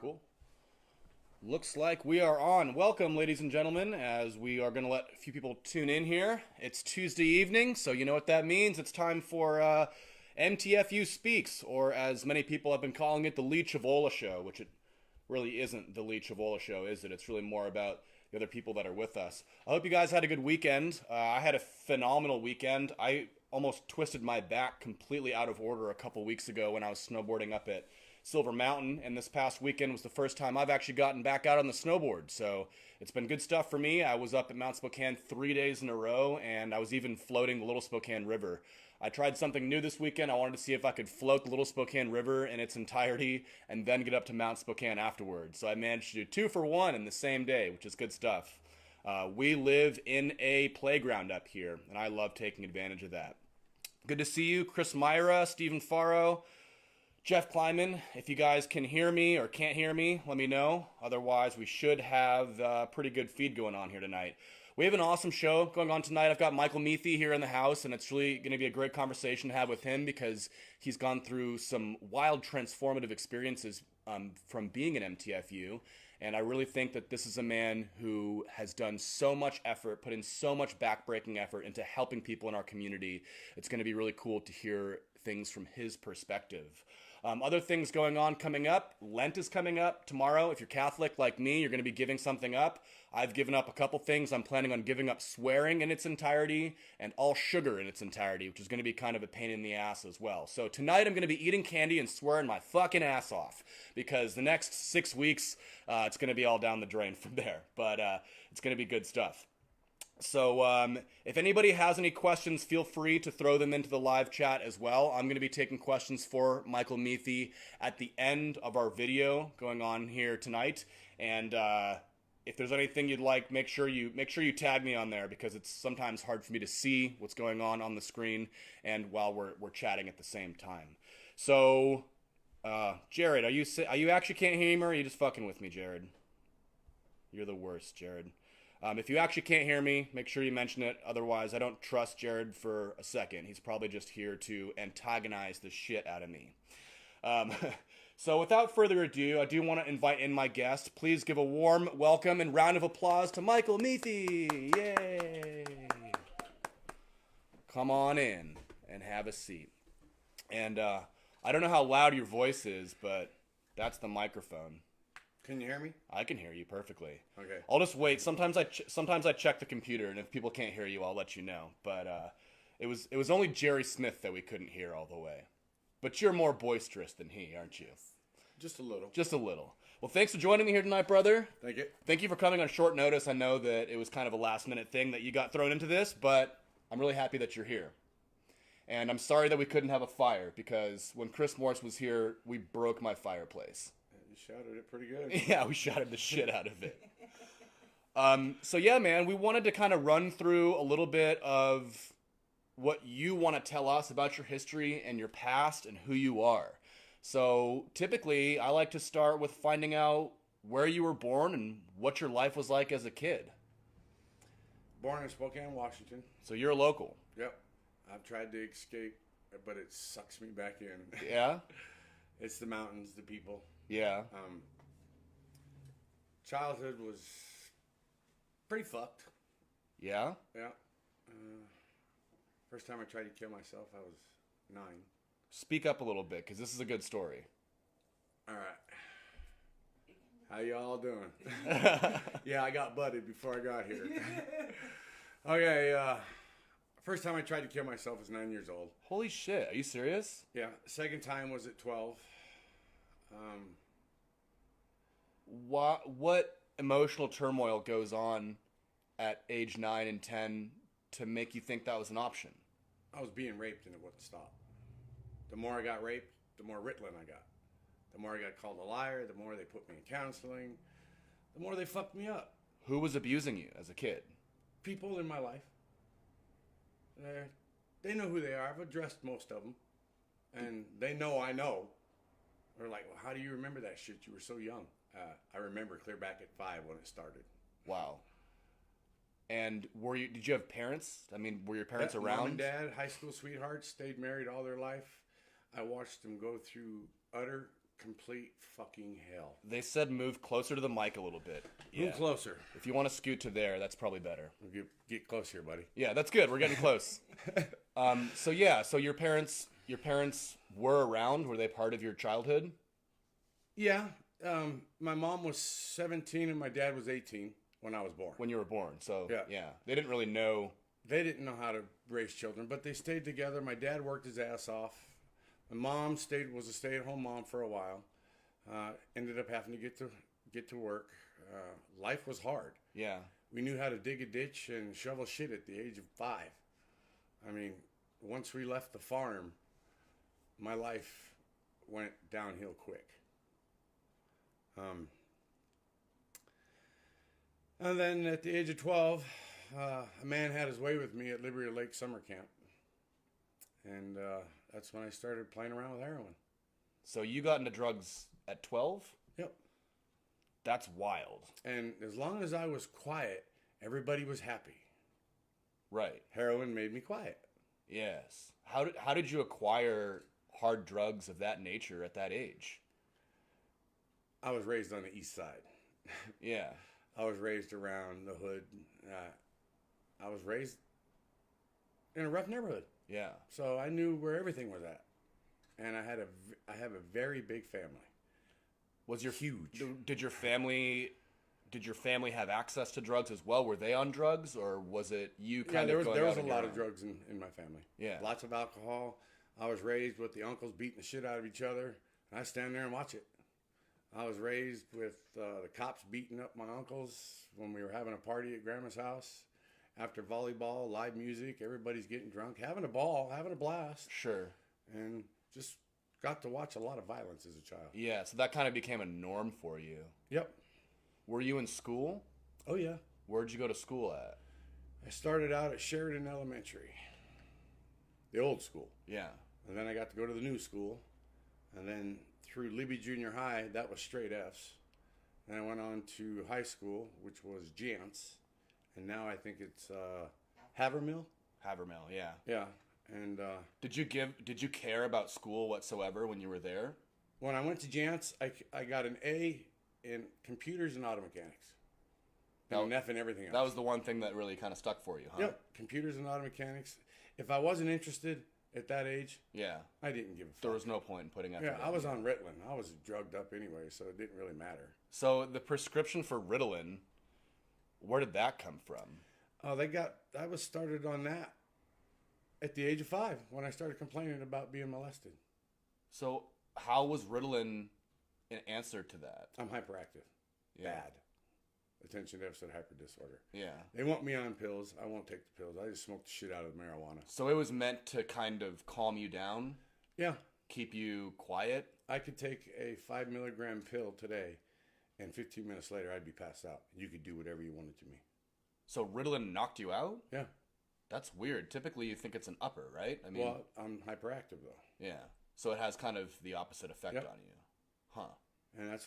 Cool. Looks like we are on. Welcome, ladies and gentlemen, as we are going to let a few people tune in here. It's Tuesday evening, so you know what that means. It's time for MTFU Speaks, or as many people have been calling it, the Leech of Ola Show, which it really isn't the Leech of Ola Show, is it? It's really more about the other people that are with us. I hope you guys had a good weekend. I had a phenomenal weekend. I almost twisted my back completely out of order a couple weeks ago when I was snowboarding up at Silver Mountain, and this past weekend was the first time I've actually gotten back out on the snowboard. So it's been good stuff for me. I was up at Mount Spokane 3 days in a row, and I was even floating the Little Spokane River. I tried something new this weekend. I wanted to see if I could float the Little Spokane River in its entirety and then get up to Mount Spokane afterwards. So I managed to do 2 for 1 in the same day, which is good stuff. We live in a playground up here, and I love taking advantage of that. Good to see you, Chris Myra, Stephen Faro, Jeff Kleiman. If you guys can hear me or can't hear me, let me know. Otherwise, we should have a pretty good feed going on here tonight. We have an awesome show going on tonight. I've got Michael Miethe here in the house, and it's really going to be a great conversation to have with him because he's gone through some wild transformative experiences from being an MTFU. And I really think that this is a man who has done so much effort, put in so much backbreaking effort into helping people in our community. It's going to be really cool to hear things from his perspective. Other things going on coming up. Lent is coming up tomorrow. If you're Catholic like me, you're going to be giving something up. I've given up a couple things. I'm planning on giving up swearing in its entirety and all sugar in its entirety, which is going to be kind of a pain in the ass as well. So tonight I'm going to be eating candy and swearing my fucking ass off because the next 6 weeks it's going to be all down the drain from there. But it's going to be good stuff. So if anybody has any questions, feel free to throw them into the live chat as well. I'm going to be taking questions for Michael Miethe at the end of our video going on here tonight. And if there's anything you'd like, make sure you tag me on there because it's sometimes hard for me to see what's going on the screen and while we're chatting at the same time. So Jared, are you actually can't hear me or are you just fucking with me, Jared? You're the worst, Jared. If you actually can't hear me, make sure you mention it. Otherwise, I don't trust Jared for a second. He's probably just here to antagonize the shit out of me. So without further ado, I do want to invite in my guest. Please give a warm welcome and round of applause to Michael Miethe. Yay! Come on in and have a seat. And I don't know how loud your voice is, but that's the microphone. Can you hear me? I can hear you perfectly. Okay. I'll just wait. Sometimes I check the computer, and if people can't hear you, I'll let you know. But it was only Jerry Smith that we couldn't hear all the way. But you're more boisterous than he, aren't you? Just a little. Just a little. Well, thanks for joining me here tonight, brother. Thank you. Thank you for coming on short notice. I know that it was kind of a last-minute thing that you got thrown into this, but I'm really happy that you're here. And I'm sorry that we couldn't have a fire, because when Chris Morse was here, we broke my fireplace. You shouted it pretty good. Yeah, we shouted the shit out of it. So yeah, man, we wanted to kind of run through a little bit of what you want to tell us about your history and your past and who you are. So typically, I like to start with finding out where you were born and what your life was like as a kid. Born in Spokane, Washington. So you're a local. Yep. I've tried to escape, but it sucks me back in. Yeah? It's the mountains, the people. Yeah. Childhood was pretty fucked. Yeah? Yeah. First time I tried to kill myself, I was 9. Speak up a little bit, because this is a good story. All right. How y'all doing? Yeah, I got butted before I got here. Okay, first time I tried to kill myself was 9 years old. Holy shit, are you serious? Yeah, second time was at 12. What emotional turmoil goes on at age 9 and 10 to make you think that was an option? I was being raped and it wouldn't stop. The more I got raped, the more Ritalin I got. The more I got called a liar, the more they put me in counseling, the more they fucked me up. Who was abusing you as a kid? People in my life. They know who they are. I've addressed most of them. And they know I know. They're like, well, how do you remember that shit? You were so young. I remember clear back at 5 when it started. Wow. And did you have parents? I mean, were your parents around? Mom and dad, high school sweethearts, stayed married all their life. I watched them go through utter complete fucking hell. They said move closer to the mic a little bit. Move closer. If you want to scoot to there, that's probably better. Get close here, buddy. Yeah, that's good. We're getting close. So your parents were around. Were they part of your childhood? Yeah. My mom was 17 and my dad was 18 when I was born. When you were born. So Yeah. They didn't really know. They didn't know how to raise children, but they stayed together. My dad worked his ass off. My mom was a stay-at-home mom for a while. Ended up having to get to work. Life was hard. Yeah. We knew how to dig a ditch and shovel shit at the age of 5. I mean, once we left the farm, my life went downhill quick. And then at the age of 12, a man had his way with me at Liberty Lake Summer Camp. And that's when I started playing around with heroin. So you got into drugs at 12? Yep. That's wild. And as long as I was quiet, everybody was happy. Right. Heroin made me quiet. Yes. How did you acquire hard drugs of that nature at that age? I was raised on the east side. Yeah. I was raised around the hood. I was raised in a rough neighborhood. Yeah. So I knew where everything was at. And I have a very big family. Was your huge? Did your family have access to drugs as well? Were they on drugs, or was it you kind of going there was out a on lot your of own? drugs in my family. Yeah. Lots of alcohol. I was raised with the uncles beating the shit out of each other. And I stand there and watch it. I was raised with the cops beating up my uncles when we were having a party at Grandma's house. After volleyball, live music, everybody's getting drunk, having a ball, having a blast. Sure. And just got to watch a lot of violence as a child. Yeah, so that kind of became a norm for you. Yep. Were you in school? Oh, yeah. Where'd you go to school at? I started out at Sheridan Elementary, the old school. Yeah. And then I got to go to the new school. And then through Libby Junior High, that was straight Fs. Then I went on to high school, which was Jance. And now I think it's Havermill. Havermill, yeah. Yeah. And Did you care about school whatsoever when you were there? when I went to Jance, I got an A in computers and auto mechanics. And an F in everything else. That was the one thing that really kind of stuck for you, huh? Yep, computers and auto mechanics. If I wasn't interested at that age, Yeah. I didn't give a fuck. There was no point in putting effort Yeah, in. I was on Ritalin. I was drugged up anyway, so it didn't really matter. So the prescription for Ritalin, where did that come from? I was started on that at the age of 5 when I started complaining about being molested. So how was Ritalin an answer to that? I'm hyperactive. Yeah. Bad. Attention deficit hyper disorder. Yeah. They want me on pills. I won't take the pills. I just smoke the shit out of the marijuana. So it was meant to kind of calm you down, Yeah. keep you quiet. I could take a 5 milligram pill today, and 15 minutes later, I'd be passed out. You could do whatever you wanted to me. So Ritalin knocked you out? Yeah. That's weird. Typically you think it's an upper, right? I mean, Well, I'm hyperactive, though. yeah. So it has kind of the opposite effect Yep. on you. Huh. And that's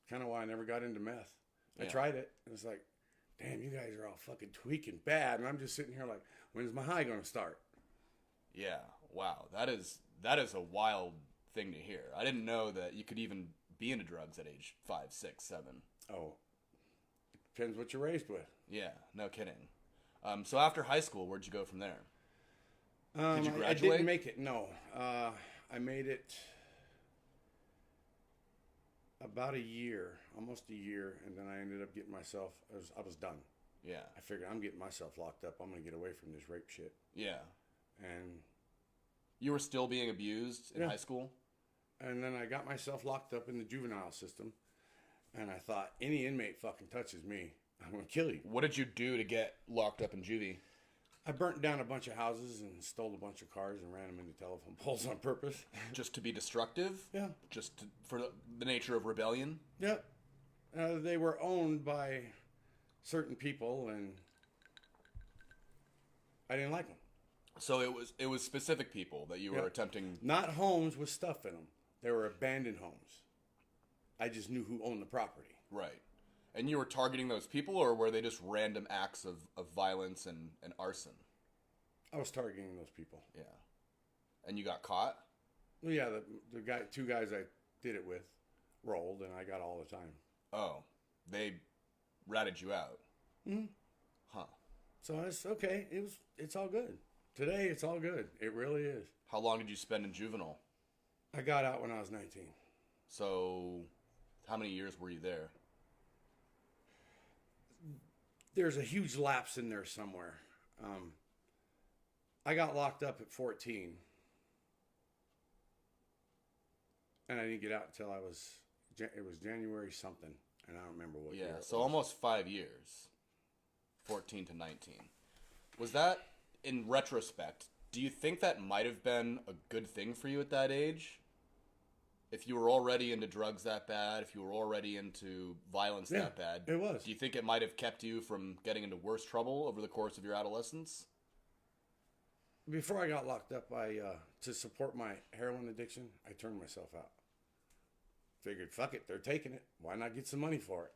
kind of why I never got into meth. I Yeah. tried it. It was like, damn, you guys are all fucking tweaking bad. And I'm just sitting here like, when's my high going to start? Yeah. Wow. That is a wild thing to hear. I didn't know that you could even be into drugs at age 5, 6, 7. Oh, it depends what you're raised with. Yeah. No kidding. So after high school, where'd you go from there? Did you I graduate? didn't make it, no. I made it about a year, almost a year, and then I ended up getting myself, I was done. Yeah. I figured I'm getting myself locked up. I'm going to get away from this rape shit. Yeah. And You were still being abused in Yeah. high school? then I got myself locked up in the juvenile system. And I thought, any inmate fucking touches me, I'm going to kill you. What did you do to get locked up in juvie? I burnt down a bunch of houses and stole a bunch of cars and ran them into telephone poles on purpose. Just to be destructive? Yeah. For the nature of rebellion? Yeah. They were owned by certain people, and I didn't like them. So it was specific people that you were Yeah. attempting. Not homes with stuff in them. They were abandoned homes. I just knew who owned the property. Right. And you were targeting those people, or were they just random acts of violence and arson? I was targeting those people. Yeah. And you got caught? Well, yeah, two guys I did it with rolled, and I got all the time. Oh, they ratted you out. Mm-hmm. Huh. So it's okay. It's all good. Today, it's all good. It really is. How long did you spend in juvenile? I got out when I was 19. So, how many years were you there? There's a huge lapse in there somewhere. I got locked up at 14. And I didn't get out until it was January something. And I don't remember what year it So was. almost 5 years. 14 to 19. Was that, in retrospect, do you think that might have been a good thing for you at that age? If you were already into drugs that bad, if you were already into violence that bad, it was. Do you think it might have kept you from getting into worse trouble over the course of your adolescence? Before I got locked up, to support my heroin addiction, I turned myself out. Figured, fuck it, they're taking it. Why not get some money for it?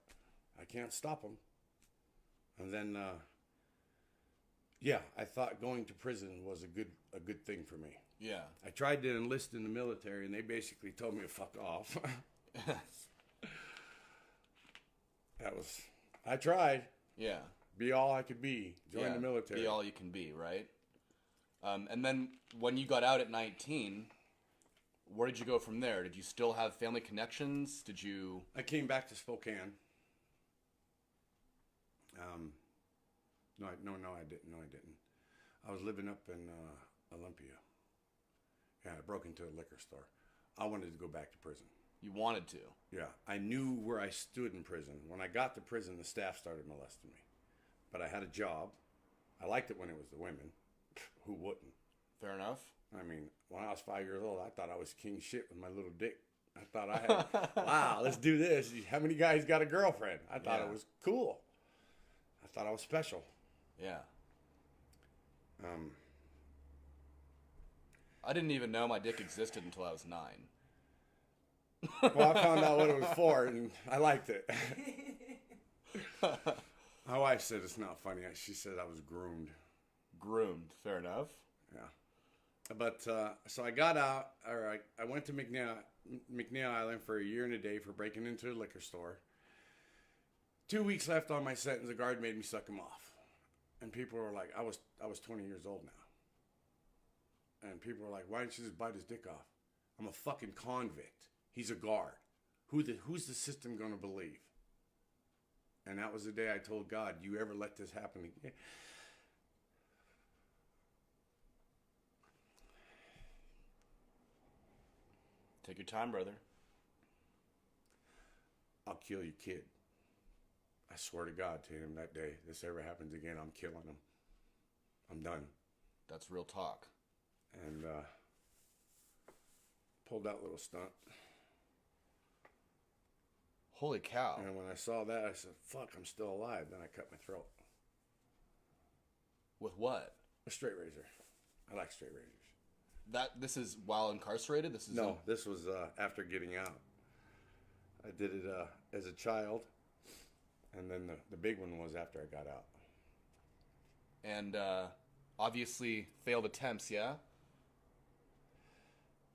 I can't stop them. And then, I thought going to prison was a good thing for me. Yeah. I tried to enlist in the military, and they basically told me to fuck off. I tried. Yeah. Be all I could be. Join the military. Be all you can be, right? And then when you got out at 19, where did you go from there? Did you still have family connections? Did you... I came back to Spokane. No, I didn't. I was living up in Olympia. Yeah, I broke into a liquor store. I wanted to go back to prison. You wanted to? Yeah, I knew where I stood in prison. When I got to prison, the staff started molesting me. But I had a job. I liked it when it was the women. Who wouldn't? Fair enough. I mean, when I was 5 years old, I thought I was king shit with my little dick. I thought I had, wow, let's do this. How many guys got a girlfriend? I thought it was cool. I thought I was special. Yeah. I didn't even know my dick existed until I was 9. Well, I found out what it was for, and I liked it. My wife said it's not funny. She said I was groomed. Groomed, fair enough. Yeah. But, so I got out, or I went to McNeil Island for a year and a day for breaking into a liquor store. 2 weeks left on my sentence, the guard made me suck him off. And people were like, I was 20 years old now. And people were like, why didn't you just bite his dick off? I'm a fucking convict. He's a guard. Who's the system going to believe? And that was the day I told God, you ever let this happen again? Take your time, brother. I'll kill your kid. I swear to God to him that day, this ever happens again, I'm killing him. I'm done. That's real talk. And pulled that little stunt. Holy cow. And when I saw that, I said, fuck, I'm still alive. Then I cut my throat. With what? A straight razor. I like straight razors. This is while incarcerated? No, this was after getting out. I did it as a child. And then the big one was after I got out. And obviously failed attempts, yeah?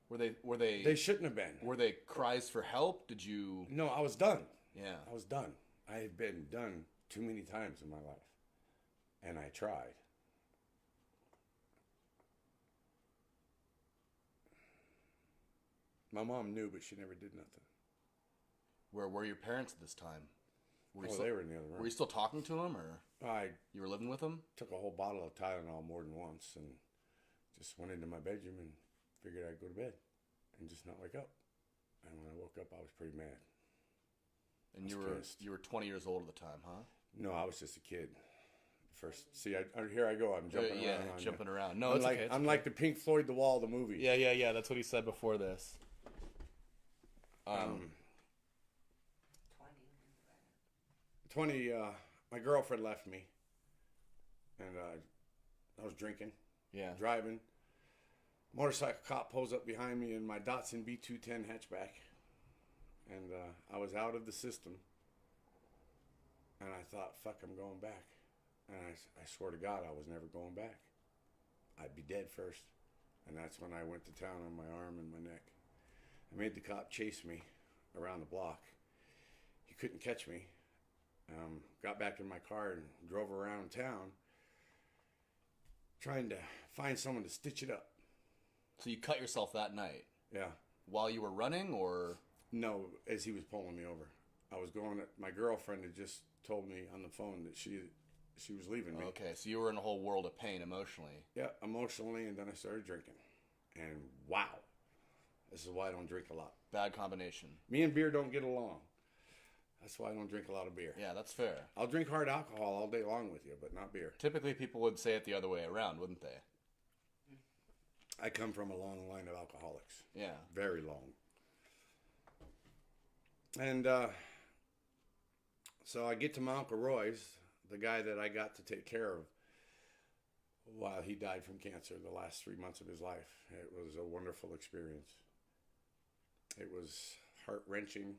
Were they They shouldn't have been. Were they cries for help? Did you... No, I was done. Yeah. I was done. I had been done too many times in my life. And I tried. My mom knew, but she never did nothing. Where were your parents at this time? They were in the other room. Were you still talking to them, or you were living with them? Took a whole bottle of Tylenol more than once and just went into my bedroom and figured I'd go to bed and just not wake up. And when I woke up, I was pretty mad. And you were 20 years old at the time, huh? No, I was just a kid. Here I go. I'm jumping around. Jumping around. No, I'm like the Pink Floyd The Wall, the movie. Yeah. That's what he said before this. 20, my girlfriend left me. And I was drinking. Yeah. Driving. Motorcycle cop pulls up behind me in my Datsun B210 hatchback. And I was out of the system. And I thought, fuck, I'm going back. And I swear to God, I was never going back. I'd be dead first. And that's when I went to town on my arm and my neck. I made the cop chase me around the block. He couldn't catch me. Got back in my car and drove around town trying to find someone to stitch it up. So you cut yourself that night? Yeah. While you were running, or? No, as he was pulling me over. I was going. My girlfriend had just told me on the phone that she was leaving me. Okay, so you were in a whole world of pain emotionally. Yeah, emotionally, and then I started drinking. And wow, this is why I don't drink a lot. Bad combination. Me and beer don't get along. That's why I don't drink a lot of beer. Yeah, that's fair. I'll drink hard alcohol all day long with you, but not beer. Typically, people would say it the other way around, wouldn't they? I come from a long line of alcoholics. Yeah. Very long. And so I get to my Uncle Roy's, the guy that I got to take care of while he died from cancer the last 3 months of his life. It was a wonderful experience. It was heart-wrenching,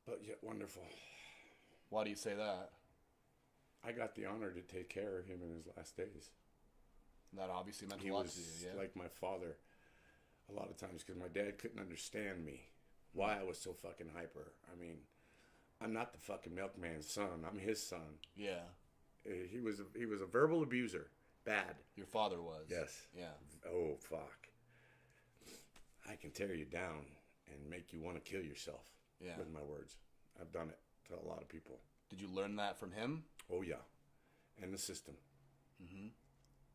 but yet wonderful. Why do you say that? I got the honor to take care of him in his last days. That obviously meant He a lot was to you, yeah? like my father a lot of times because my dad couldn't understand me, why I was so fucking hyper. I mean, I'm not the fucking milkman's son. I'm his son. Yeah. He was a verbal abuser. Bad. Your father was. Yes. Yeah. Oh, fuck. I can tear you down and make you want to kill yourself with my words. I've done it to a lot of people. Did you learn that from him? Oh, yeah. And the system. Mm-hmm.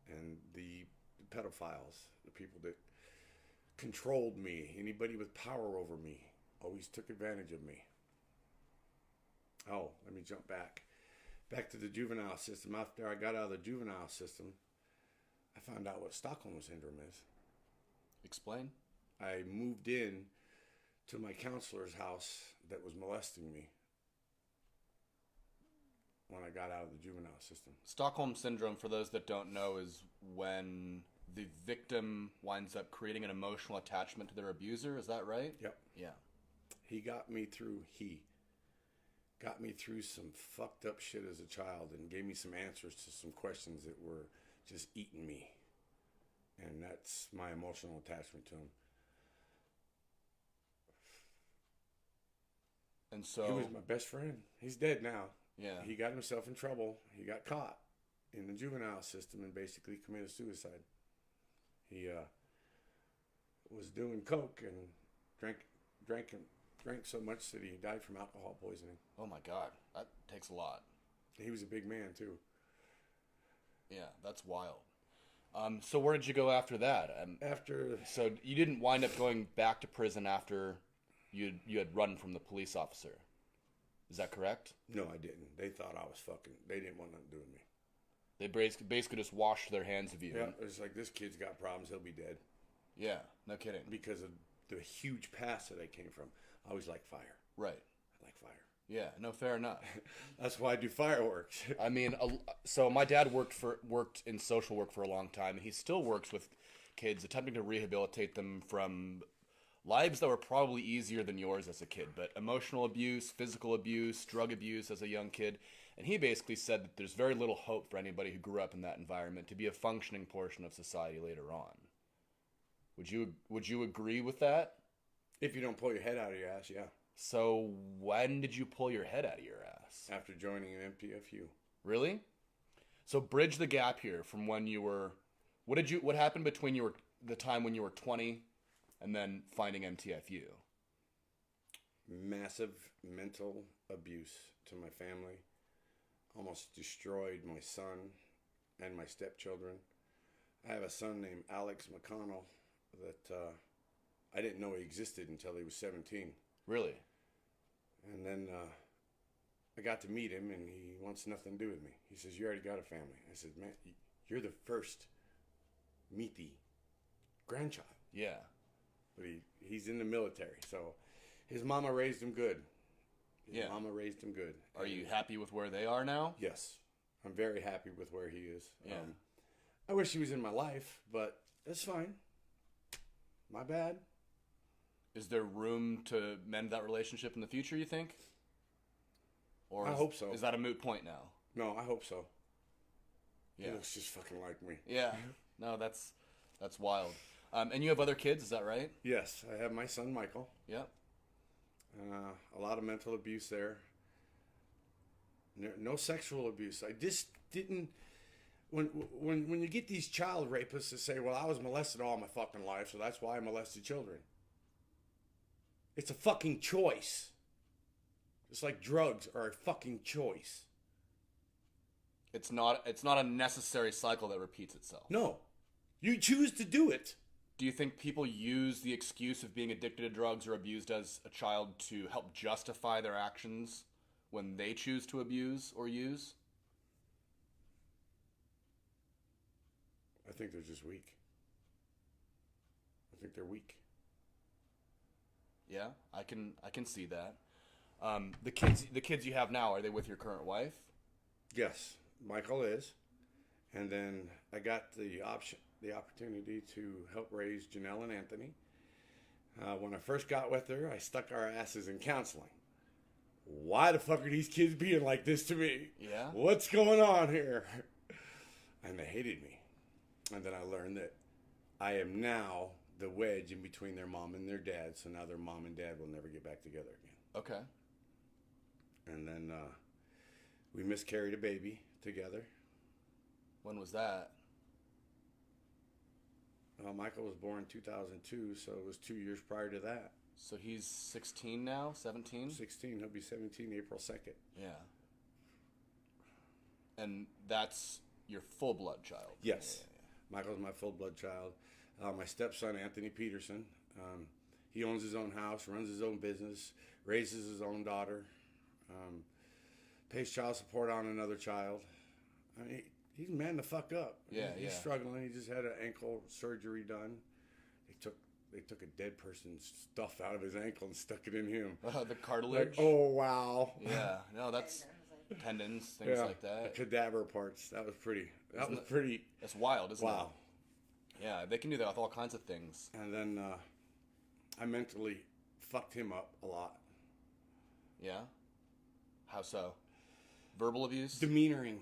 And the pedophiles, the people that controlled me, anybody with power over me, always took advantage of me. Oh, let me jump back. Back to the juvenile system. After I got out of the juvenile system, I found out what Stockholm Syndrome is. Explain. I moved in to my counselor's house that was molesting me when I got out of the juvenile system. Stockholm Syndrome, for those that don't know, is when the victim winds up creating an emotional attachment to their abuser. Is that right? Yep. Yeah. He got me through some fucked up shit as a child and gave me some answers to some questions that were just eating me. And that's my emotional attachment to him. And so he was my best friend. He's dead now. Yeah. He got himself in trouble. He got caught in the juvenile system and basically committed suicide. He was doing coke and drank so much that he died from alcohol poisoning. Oh my God, that takes a lot. He was a big man too. Yeah, that's wild. So where did you go after that? So you didn't wind up going back to prison after you had run from the police officer. Is that correct? No, I didn't. They thought I was fucking. They didn't want nothing to do with me. They basically just washed their hands of you. Yeah, it's like, this kid's got problems. He'll be dead. Yeah, no kidding. Because of the huge past that I came from. I always like fire. Right. I like fire. Yeah, no, fair enough. That's why I do fireworks. I mean, so my dad worked in social work for a long time, and he still works with kids, attempting to rehabilitate them from lives that were probably easier than yours as a kid, but emotional abuse, physical abuse, drug abuse as a young kid. And he basically said that there's very little hope for anybody who grew up in that environment to be a functioning portion of society later on. Would you agree with that? If you don't pull your head out of your ass, yeah. So when did you pull your head out of your ass? After joining an MTFU. Really? So bridge the gap here from when you were. What happened between the time when you were 20 and then finding MTFU? Massive mental abuse to my family. Almost destroyed my son and my stepchildren. I have a son named Alex McConnell that I didn't know he existed until he was 17. Really? And then I got to meet him, and he wants nothing to do with me. He says, "You already got a family." I said, "Man, you're the first Miethe grandchild." Yeah. But he's in the military, so his mama raised him good. His mama raised him good. Are you happy with where they are now? Yes. I'm very happy with where he is. Yeah. I wish he was in my life, but that's fine. My bad. Is there room to mend that relationship in the future, you think? Or I hope so. Is that a moot point now? No, I hope so. Yeah. He looks just fucking like me. Yeah. No, that's wild. And you have other kids, is that right? Yes, I have my son Michael. Yep. A lot of mental abuse there. No sexual abuse. I just didn't. When you get these child rapists to say, "Well, I was molested all my fucking life, so that's why I molested children." It's a fucking choice. Just like drugs are a fucking choice. It's not a necessary cycle that repeats itself. No, you choose to do it. Do you think people use the excuse of being addicted to drugs or abused as a child to help justify their actions when they choose to abuse or use? I think they're just weak. I think they're weak. Yeah, I can see that. The kids you have now, are they with your current wife? Yes, Michael is, and then I got the opportunity to help raise Janelle and Anthony. When I first got with her, I stuck our asses in counseling. Why the fuck are these kids being like this to me? Yeah. What's going on here? And they hated me. And then I learned that I am now the wedge in between their mom and their dad, so now their mom and dad will never get back together again. Okay. And then we miscarried a baby together. When was that? Michael was born in 2002, so it was 2 years prior to that. So he's 16 now, 17? 16, he'll be 17 April 2nd. Yeah. And that's your full-blood child? Yes. Yeah. Michael's my full-blood child. My stepson, Anthony Peterson, he owns his own house, runs his own business, raises his own daughter, pays child support on another child. I mean, he's man the fuck up. Yeah, he's struggling. He just had an ankle surgery done. They took a dead person's stuff out of his ankle and stuck it in him. The cartilage? Like, oh, wow. Yeah. No, that's tendons, things like that. The cadaver parts. That was pretty. That's wild, isn't it? Wow. Yeah, they can do that with all kinds of things. And then I mentally fucked him up a lot. Yeah? How so? Verbal abuse? Demeanoring.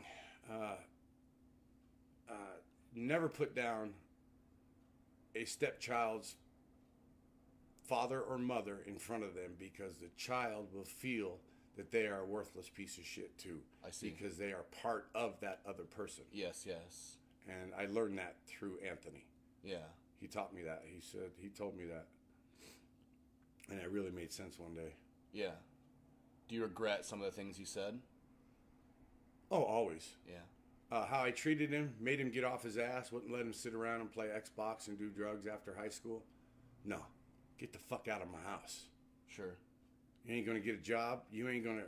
Never put down a stepchild's father or mother in front of them, because the child will feel that they are a worthless piece of shit too. I see. Because they are part of that other person. Yes, yes. And I learned that through Anthony. Yeah. He taught me that. He told me that. And it really made sense one day. Yeah. Do you regret some of the things you said? Oh, always. Yeah. How I treated him, made him get off his ass, wouldn't let him sit around and play Xbox and do drugs after high school. No. Get the fuck out of my house. Sure. You ain't gonna get a job. You ain't gonna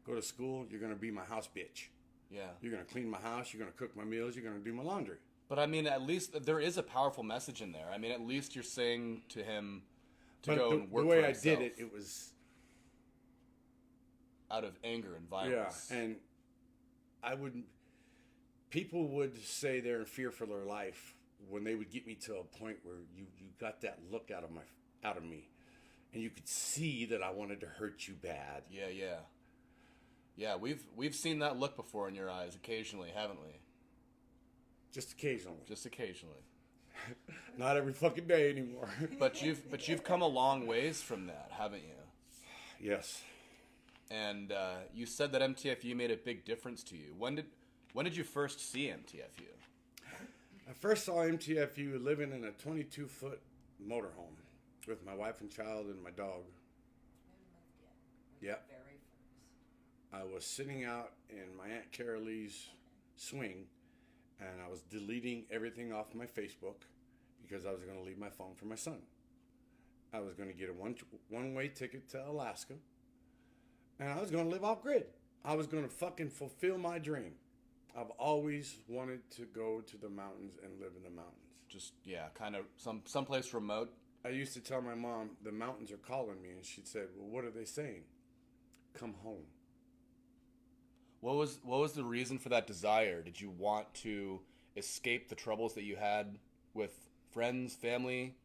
go to school. You're gonna be my house bitch. Yeah. You're gonna clean my house. You're gonna cook my meals. You're gonna do my laundry. But I mean, at least there is a powerful message in there. I mean, at least you're saying to him to go and work the way for I himself. did it, it was out of anger and violence. Yeah, and people would say they're in fear for their life when they would get me to a point where you got that look out of me, and you could see that I wanted to hurt you bad. Yeah, yeah. Yeah, we've seen that look before in your eyes occasionally, haven't we? Just occasionally. Just occasionally. Not every fucking day anymore. But you've come a long ways from that, haven't you? Yes. And you said that MTFU made a big difference to you. When did you first see MTFU? I first saw MTFU living in a 22-foot motorhome with my wife and child and my dog. Yep. I was sitting out in my Aunt Carolee's swing, and I was deleting everything off my Facebook because I was going to leave my phone for my son. I was going to get a one-way ticket to Alaska, and I was going to live off-grid. I was going to fucking fulfill my dream. I've always wanted to go to the mountains and live in the mountains. Just, yeah, kind of someplace remote. I used to tell my mom, the mountains are calling me, and she'd say, well, what are they saying? Come home. What was the reason for that desire? Did you want to escape the troubles that you had with friends, family?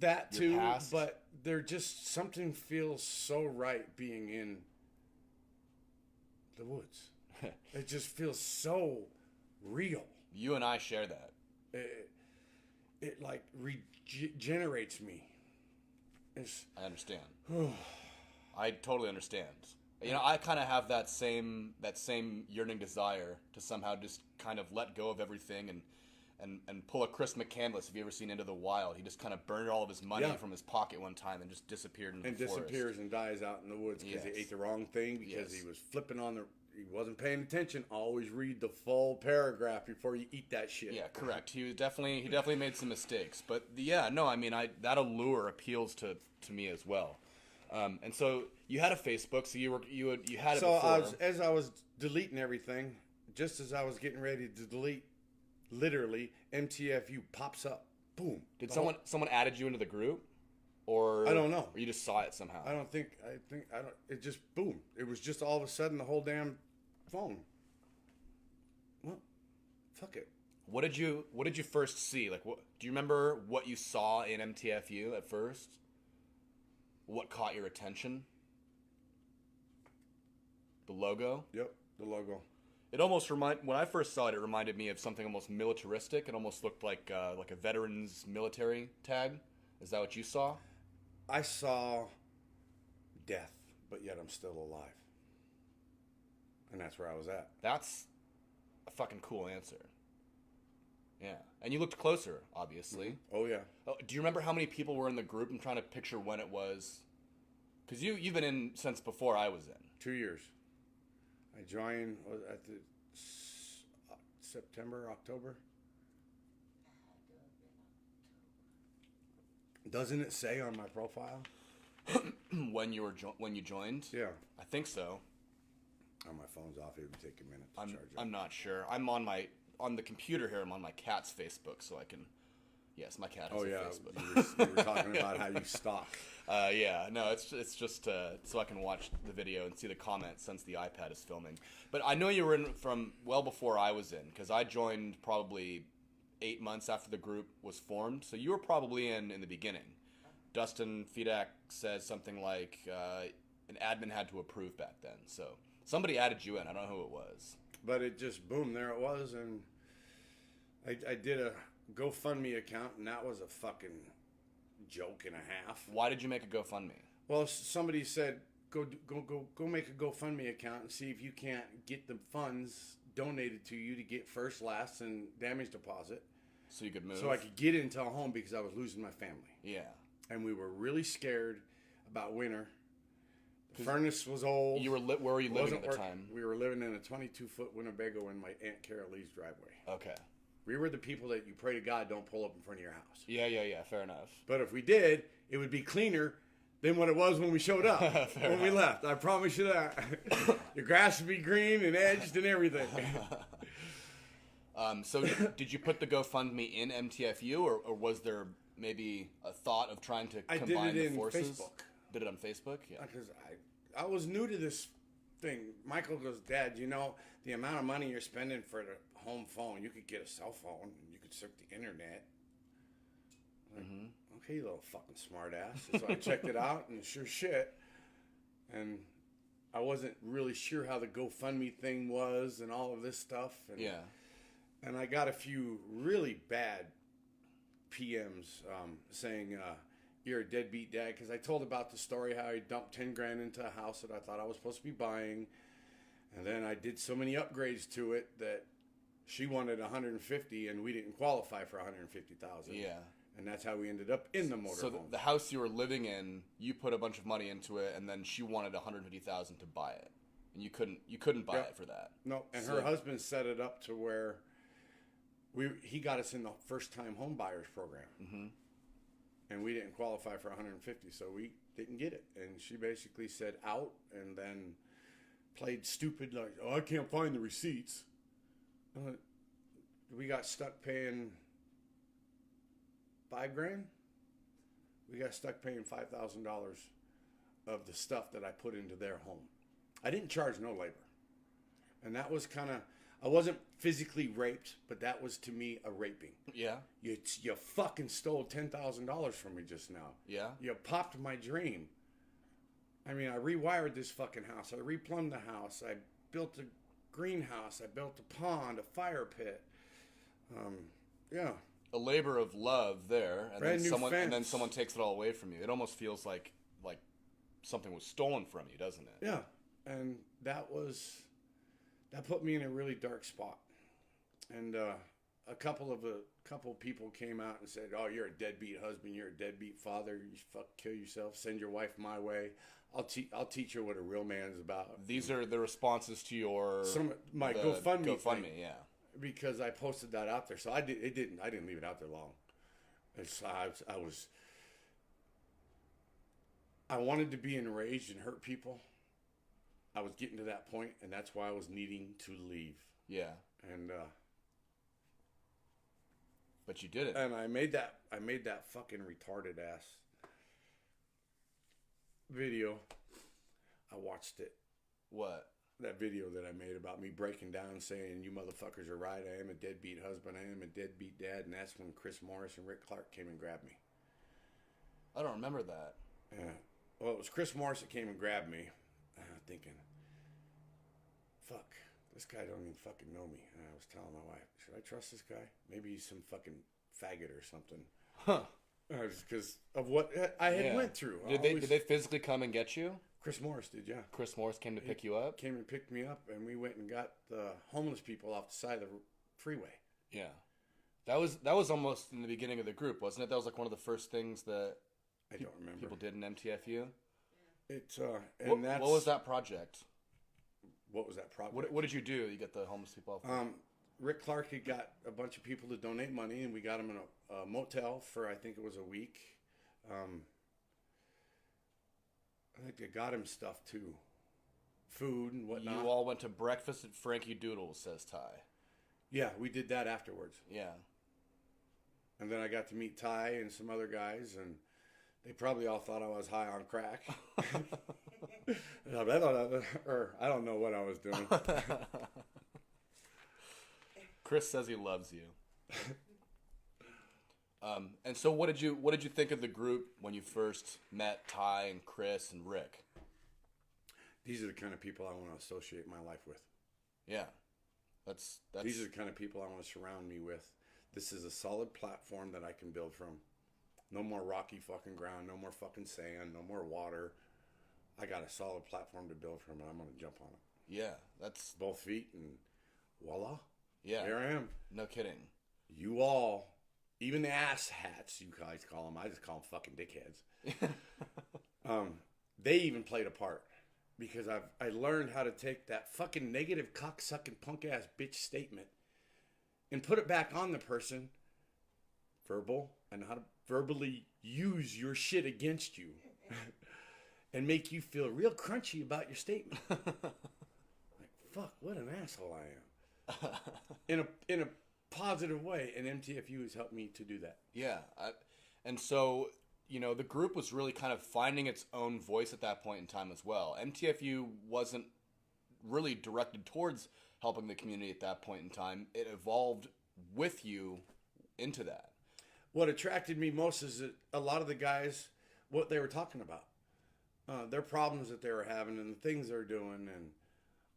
That too, past? But there just something feels so right being in the woods. It just feels so real. You and I share that. it like regenerates me. It's, I understand. I totally understand. You know, I kind of have that same yearning desire to somehow just kind of let go of everything and pull a Chris McCandless. Have you ever seen Into the Wild? He just kind of burned all of his money from his pocket one time and just disappeared in the forest. And disappears and dies out in the woods because he ate the wrong thing, because he was flipping on he wasn't paying attention. Always read the full paragraph before you eat that shit. Yeah, correct. He definitely made some mistakes, but yeah, no, I mean, that allure appeals to me as well. And so you had a Facebook, so you had it before. So as I was deleting everything, just as I was getting ready to delete, literally MTFU pops up. Boom. Did someone added you into the group, or I don't know, or you just saw it somehow? I don't. It just boom. It was just all of a sudden the whole damn phone. Well, fuck it. What did you first see? Like, what do you remember? What you saw in MTFU at first? What caught your attention? The logo? Yep, the logo. It almost when I first saw it, it reminded me of something almost militaristic. It almost looked like a veteran's military tag. Is that what you saw? I saw death, but yet I'm still alive. And that's where I was at. That's a fucking cool answer. Yeah. And you looked closer, obviously. Mm-hmm. Oh, yeah. Oh, do you remember how many people were in the group? I'm trying to picture when it was. Because you've been in since before I was in. 2 years. I joined at the September, October. Doesn't it say on my profile? when you joined? Yeah. I think so. Oh, my phone's off. It would take a minute to charge it. I'm not sure. I'm on the computer here. I'm on my cat's Facebook, so I can. Yes, my cat has a Facebook. You were talking about how you stalk. Yeah, no, it's just so I can watch the video and see the comments since the iPad is filming. But I know you were in from well before I was in, because I joined probably 8 months after the group was formed. So you were probably in the beginning. Dustin Fedak says something like an admin had to approve back then. So somebody added you in. I don't know who it was. But it just, boom, there it was. And I did a GoFundMe account, and that was a fucking joke and a half. Why did you make a GoFundMe? Well, somebody said, go make a GoFundMe account and see if you can't get the funds donated to you to get first, last, and damage deposit. So you could move? So I could get into a home, because I was losing my family. Yeah. And we were really scared about winter. The furnace was old. Where were you living at the time? We were living in a 22-foot Winnebago in my Aunt Carol Lee's driveway. Okay. We were the people that you pray to God don't pull up in front of your house. Yeah. Fair enough. But if we did, it would be cleaner than what it was when we showed up. when we left. I promise you that. The grass would be green and edged and everything. So did you put the GoFundMe in MTFU, or was there maybe a thought of trying to combine the forces? Facebook. Did it on Facebook? Yeah. Because I was new to this thing. Michael goes, Dad, you know the amount of money you're spending for the home phone, you could get a cell phone and you could surf the internet. Like, okay, you little fucking smartass. So I checked it out, and sure shit. And I wasn't really sure how the GoFundMe thing was and all of this stuff. And, yeah. And I got a few really bad PMs saying, you're a deadbeat dad, because I told about the story how I dumped 10 grand into a house that I thought I was supposed to be buying. And then I did so many upgrades to it that she wanted 150, and we didn't qualify for 150,000. Yeah. And that's how we ended up in the motorhome. So the house you were living in, you put a bunch of money into it, and then she wanted 150,000 to buy it, and you couldn't buy it for that. No, and her husband set it up to where he got us in the first-time home buyers program, and we didn't qualify for 150, so we didn't get it. And she basically said out, and then played stupid, like, oh, I can't find the receipts. We got stuck paying $5 grand. We got stuck paying $5,000 of the stuff that I put into their home. I didn't charge no labor, and that was kind of. I wasn't physically raped, but that was to me a raping. Yeah. You fucking stole $10,000 from me just now. Yeah. You popped my dream. I mean, I rewired this fucking house. I replumbed the house. I built a greenhouse. I built a pond, a fire pit. Yeah. a labor of love there, and Brand then new someone and then fence. someone takes it all away from you. It almost feels like something was stolen from you, doesn't it? Yeah, and that put me in a really dark spot. And a couple people came out and said, "Oh, you're a deadbeat husband. You're a deadbeat father. You kill yourself. Send your wife my way. I'll teach her what a real man's about." These are the responses to your My the GoFundMe thing, yeah. because I posted that out there. So I didn't leave it out there long. I wanted to be enraged and hurt people. I was getting to that point, and that's why I was needing to leave. Yeah. And but you did it. and I made that fucking retarded ass video. I watched it. What? That video that I made about me breaking down saying, "You motherfuckers are right. I am a deadbeat husband. I am a deadbeat dad." And that's when Chris Morris and Rick Clark came and grabbed me. I don't remember that. Yeah. Well, it was Chris Morris that came and grabbed me. Thinking, fuck, this guy don't even fucking know me. And I was telling my wife, should I trust this guy? Maybe he's some fucking faggot or something. Huh. Because of what I had went through. Did they physically come and get you? Chris Morris did, yeah. Chris Morris came to pick you up? Came and picked me up, and we went and got the homeless people off the side of the freeway. Yeah. That was almost in the beginning of the group, wasn't it? That was like one of the first things that I don't remember. people did in MTFU. It's what was that project? What was that project? What did you do? You get the homeless people off? Rick Clark had got a bunch of people to donate money, and we got them in a motel for, I think it was a week. I think they got him stuff too, food and whatnot. You all went to breakfast at Frankie Doodle's, says Ty. Yeah, we did that afterwards. Yeah. And then I got to meet Ty and some other guys, and they probably all thought I was high on crack. Or I don't know what I was doing. Chris says he loves you. And so what did you think of the group when you first met Ty and Chris and Rick? These are the kind of people I want to associate my life with. Yeah. That's These are the kind of people I want to surround me with. This is a solid platform that I can build from. No more rocky fucking ground, no more fucking sand, no more water. I got a solid platform to build from, and I'm going to jump on it. Yeah, that's... Both feet, and voila. Yeah. There I am. No kidding. You all, even the ass hats, you guys call them, I just call them fucking dickheads. They even played a part. Because I learned how to take that fucking negative cocksucking punk ass bitch statement and put it back on the person, verbal, and how to verbally use your shit against you and make you feel real crunchy about your statement. Like, fuck, what an asshole I am. In a positive way, and MTFU has helped me to do that. Yeah. And so, you know, the group was really kind of finding its own voice at that point in time as well. MTFU wasn't really directed towards helping the community at that point in time. It evolved with you into that. What attracted me most is that a lot of the guys, what they were talking about, their problems that they were having and the things they're doing, and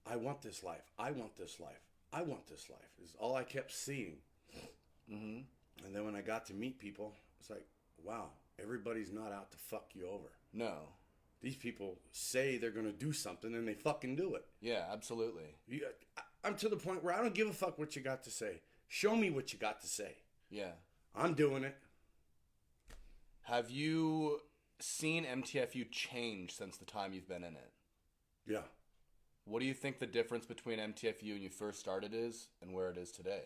I want this life. I want this life. I want this life is all I kept seeing. Mm-hmm. And then when I got to meet people, it's like, wow, everybody's not out to fuck you over. No. These people say they're going to do something and they fucking do it. Yeah, absolutely. I'm to the point where I don't give a fuck what you got to say. Show me what you got to say. Yeah. I'm doing it. Have you seen MTFU change since the time you've been in it? Yeah. What do you think the difference between MTFU when you first started is and where it is today?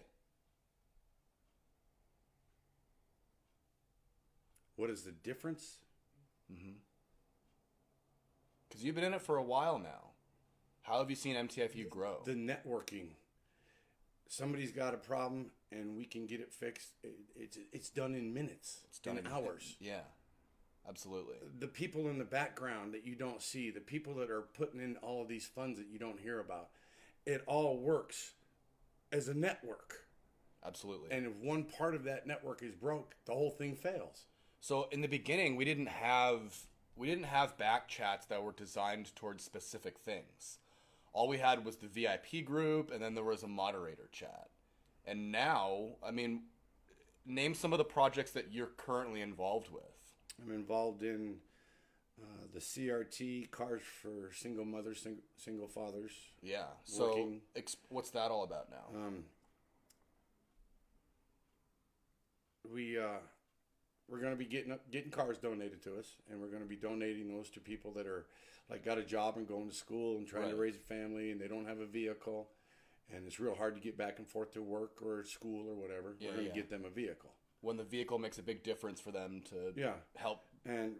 What is the difference? Mm-hmm. Because you've been in it for a while now. How have you seen MTFU grow? The networking. Somebody's got a problem and we can get it fixed. It's done in minutes. It's done in hours. Yeah, absolutely. The people in the background that you don't see, the people that are putting in all of these funds that you don't hear about, it all works as a network. Absolutely. And if one part of that network is broke, the whole thing fails. So in the beginning, we didn't have back chats that were designed towards specific things. All we had was the VIP group, and then there was a moderator chat. And now, I mean, name some of the projects that you're currently involved with. I'm involved in the CRT, Cars for Single Mothers, Single Fathers. Yeah. So, Working. what's that all about now? We're going to be getting cars donated to us, and we're going to be donating those to people that are like got a job and going to school and trying to raise a family, and they don't have a vehicle, and it's real hard to get back and forth to work or school or whatever. We're going to get them a vehicle. When the vehicle makes a big difference for them to help. And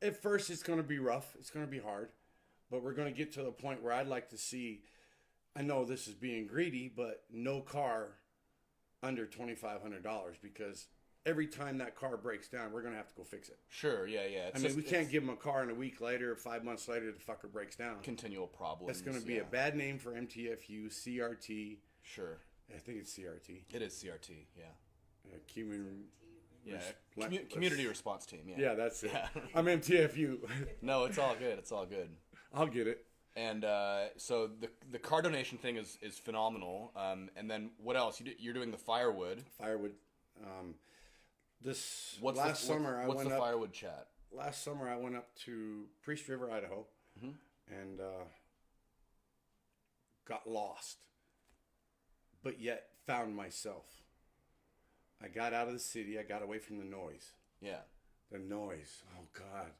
at first, it's going to be rough. It's going to be hard, but we're going to get to the point where I'd like to see. I know this is being greedy, but no car under $2,500, because every time that car breaks down, we're going to have to go fix it. Sure, yeah. We can't give them a car and a week later or 5 months later the fucker breaks down. Continual problems. That's going to be a bad name for MTFU, CRT. Sure. I think it's CRT. It is CRT, yeah. Community response team, yeah. Yeah, that's it. Yeah. I'm MTFU. No, it's all good. It's all good. I'll get it. And so the car donation thing is phenomenal. And then what else? You're doing the firewood. Firewood. What's the firewood chat? Last summer I went up to Priest River, Idaho, and got lost, but yet found myself. I got out of the city. I got away from the noise. Yeah. The noise. Oh, God.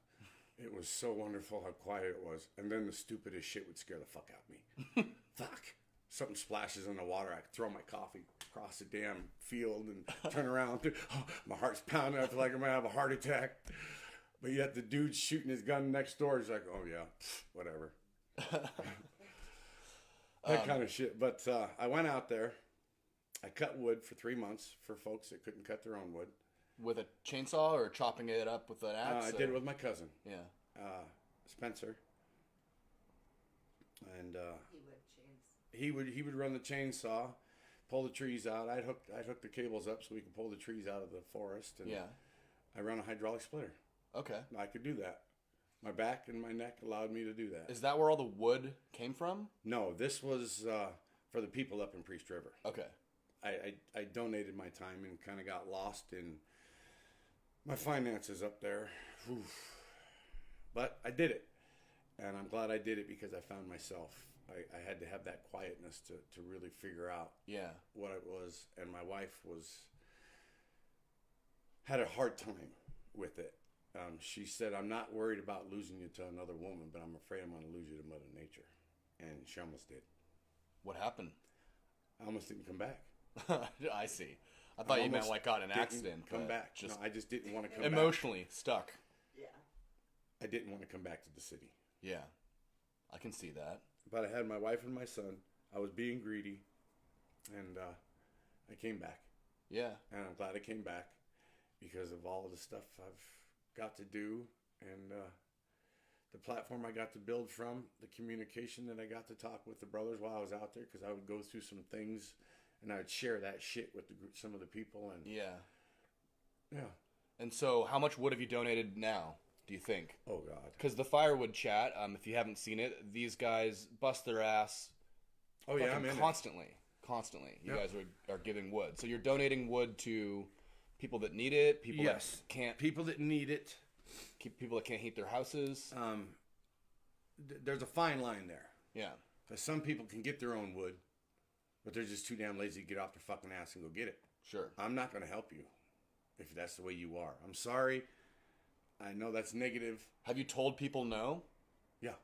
It was so wonderful how quiet it was. And then the stupidest shit would scare the fuck out of me. Fuck. Something splashes in the water. I throw my coffee across the damn field and turn around. Oh, my heart's pounding. I feel like I'm going to have a heart attack. But yet the dude's shooting his gun next door. He's like, oh, yeah, whatever. That kind of shit. But I went out there. I cut wood for 3 months for folks that couldn't cut their own wood. With a chainsaw or chopping it up with an axe? I did it with my cousin. Yeah. Spencer. And he would run the chainsaw, pull the trees out. I'd hook the cables up so we could pull the trees out of the forest. And I run a hydraulic splitter. Okay. I could do that. My back and my neck allowed me to do that. Is that where all the wood came from? No, this was for the people up in Priest River. Okay. I donated my time and kind of got lost in my finances up there. Oof. But I did it. And I'm glad I did it because I found myself. I had to have that quietness to really figure out what it was. And my wife had a hard time with it. She said, I'm not worried about losing you to another woman, but I'm afraid I'm going to lose you to Mother Nature. And she almost did. What happened? I almost didn't come back. I see. I thought you meant like got in an accident. Come back. No, I just didn't want to come emotionally back. Stuck. Yeah. I didn't want to come back to the city. Yeah. I can see that. But I had my wife and my son. I was being greedy. And I came back. Yeah. And I'm glad I came back because of all of the stuff I've got to do and the platform I got to build from, the communication that I got to talk with the brothers while I was out there, because I would go through some things and I would share that shit with some of the people. And yeah. And so how much wood have you donated now, do you think? Oh, God. Because the firewood chat, if you haven't seen it, these guys bust their ass I'm in constantly. You guys are giving wood. So you're donating wood to people that need it, people that can't. People that need it. People that can't heat their houses. There's a fine line there. Yeah. Because some people can get their own wood, but they're just too damn lazy to get off their fucking ass and go get it. Sure. I'm not going to help you if that's the way you are. I'm sorry. I know that's negative. Have you told people no? Yeah.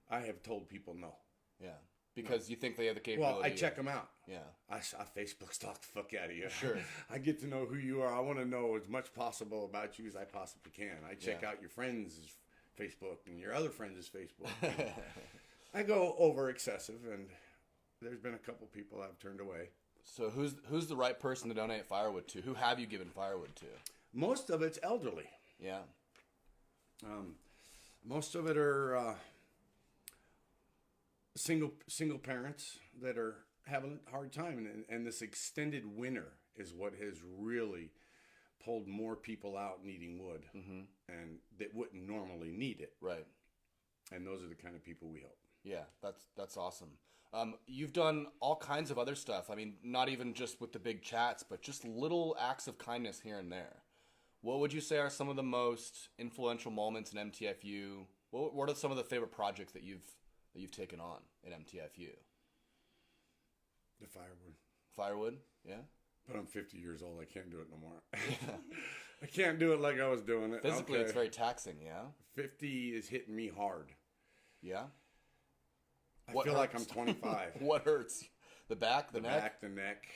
I have told people no. Yeah. Because you think they have the capability. Well, I check them out. Yeah. I Facebook stalk the fuck out of you. Sure. I get to know who you are. I want to know as much possible about you as I possibly can. I check out your friends' Facebook and your other friends' Facebook. I go over excessive, and there's been a couple people I've turned away. So who's the right person to donate firewood to? Who have you given firewood to? Most of it's elderly. Yeah. Most of it are single parents that are having a hard time, and this extended winter is what has really pulled more people out needing wood, and that wouldn't normally need it. Right. And those are the kind of people we help. Yeah, that's awesome. You've done all kinds of other stuff. I mean, not even just with the big chats, but just little acts of kindness here and there. What would you say are some of the most influential moments in MTFU? What are some of the favorite projects that you've taken on in MTFU? The firewood. Firewood, yeah. But I'm 50 years old. I can't do it no more. Yeah. I can't do it like I was doing it. Physically, Okay. it's very taxing. Yeah. 50 is hitting me hard. Yeah. I What feel like I'm hurts? 25. What hurts? The back, the neck. Back, the neck.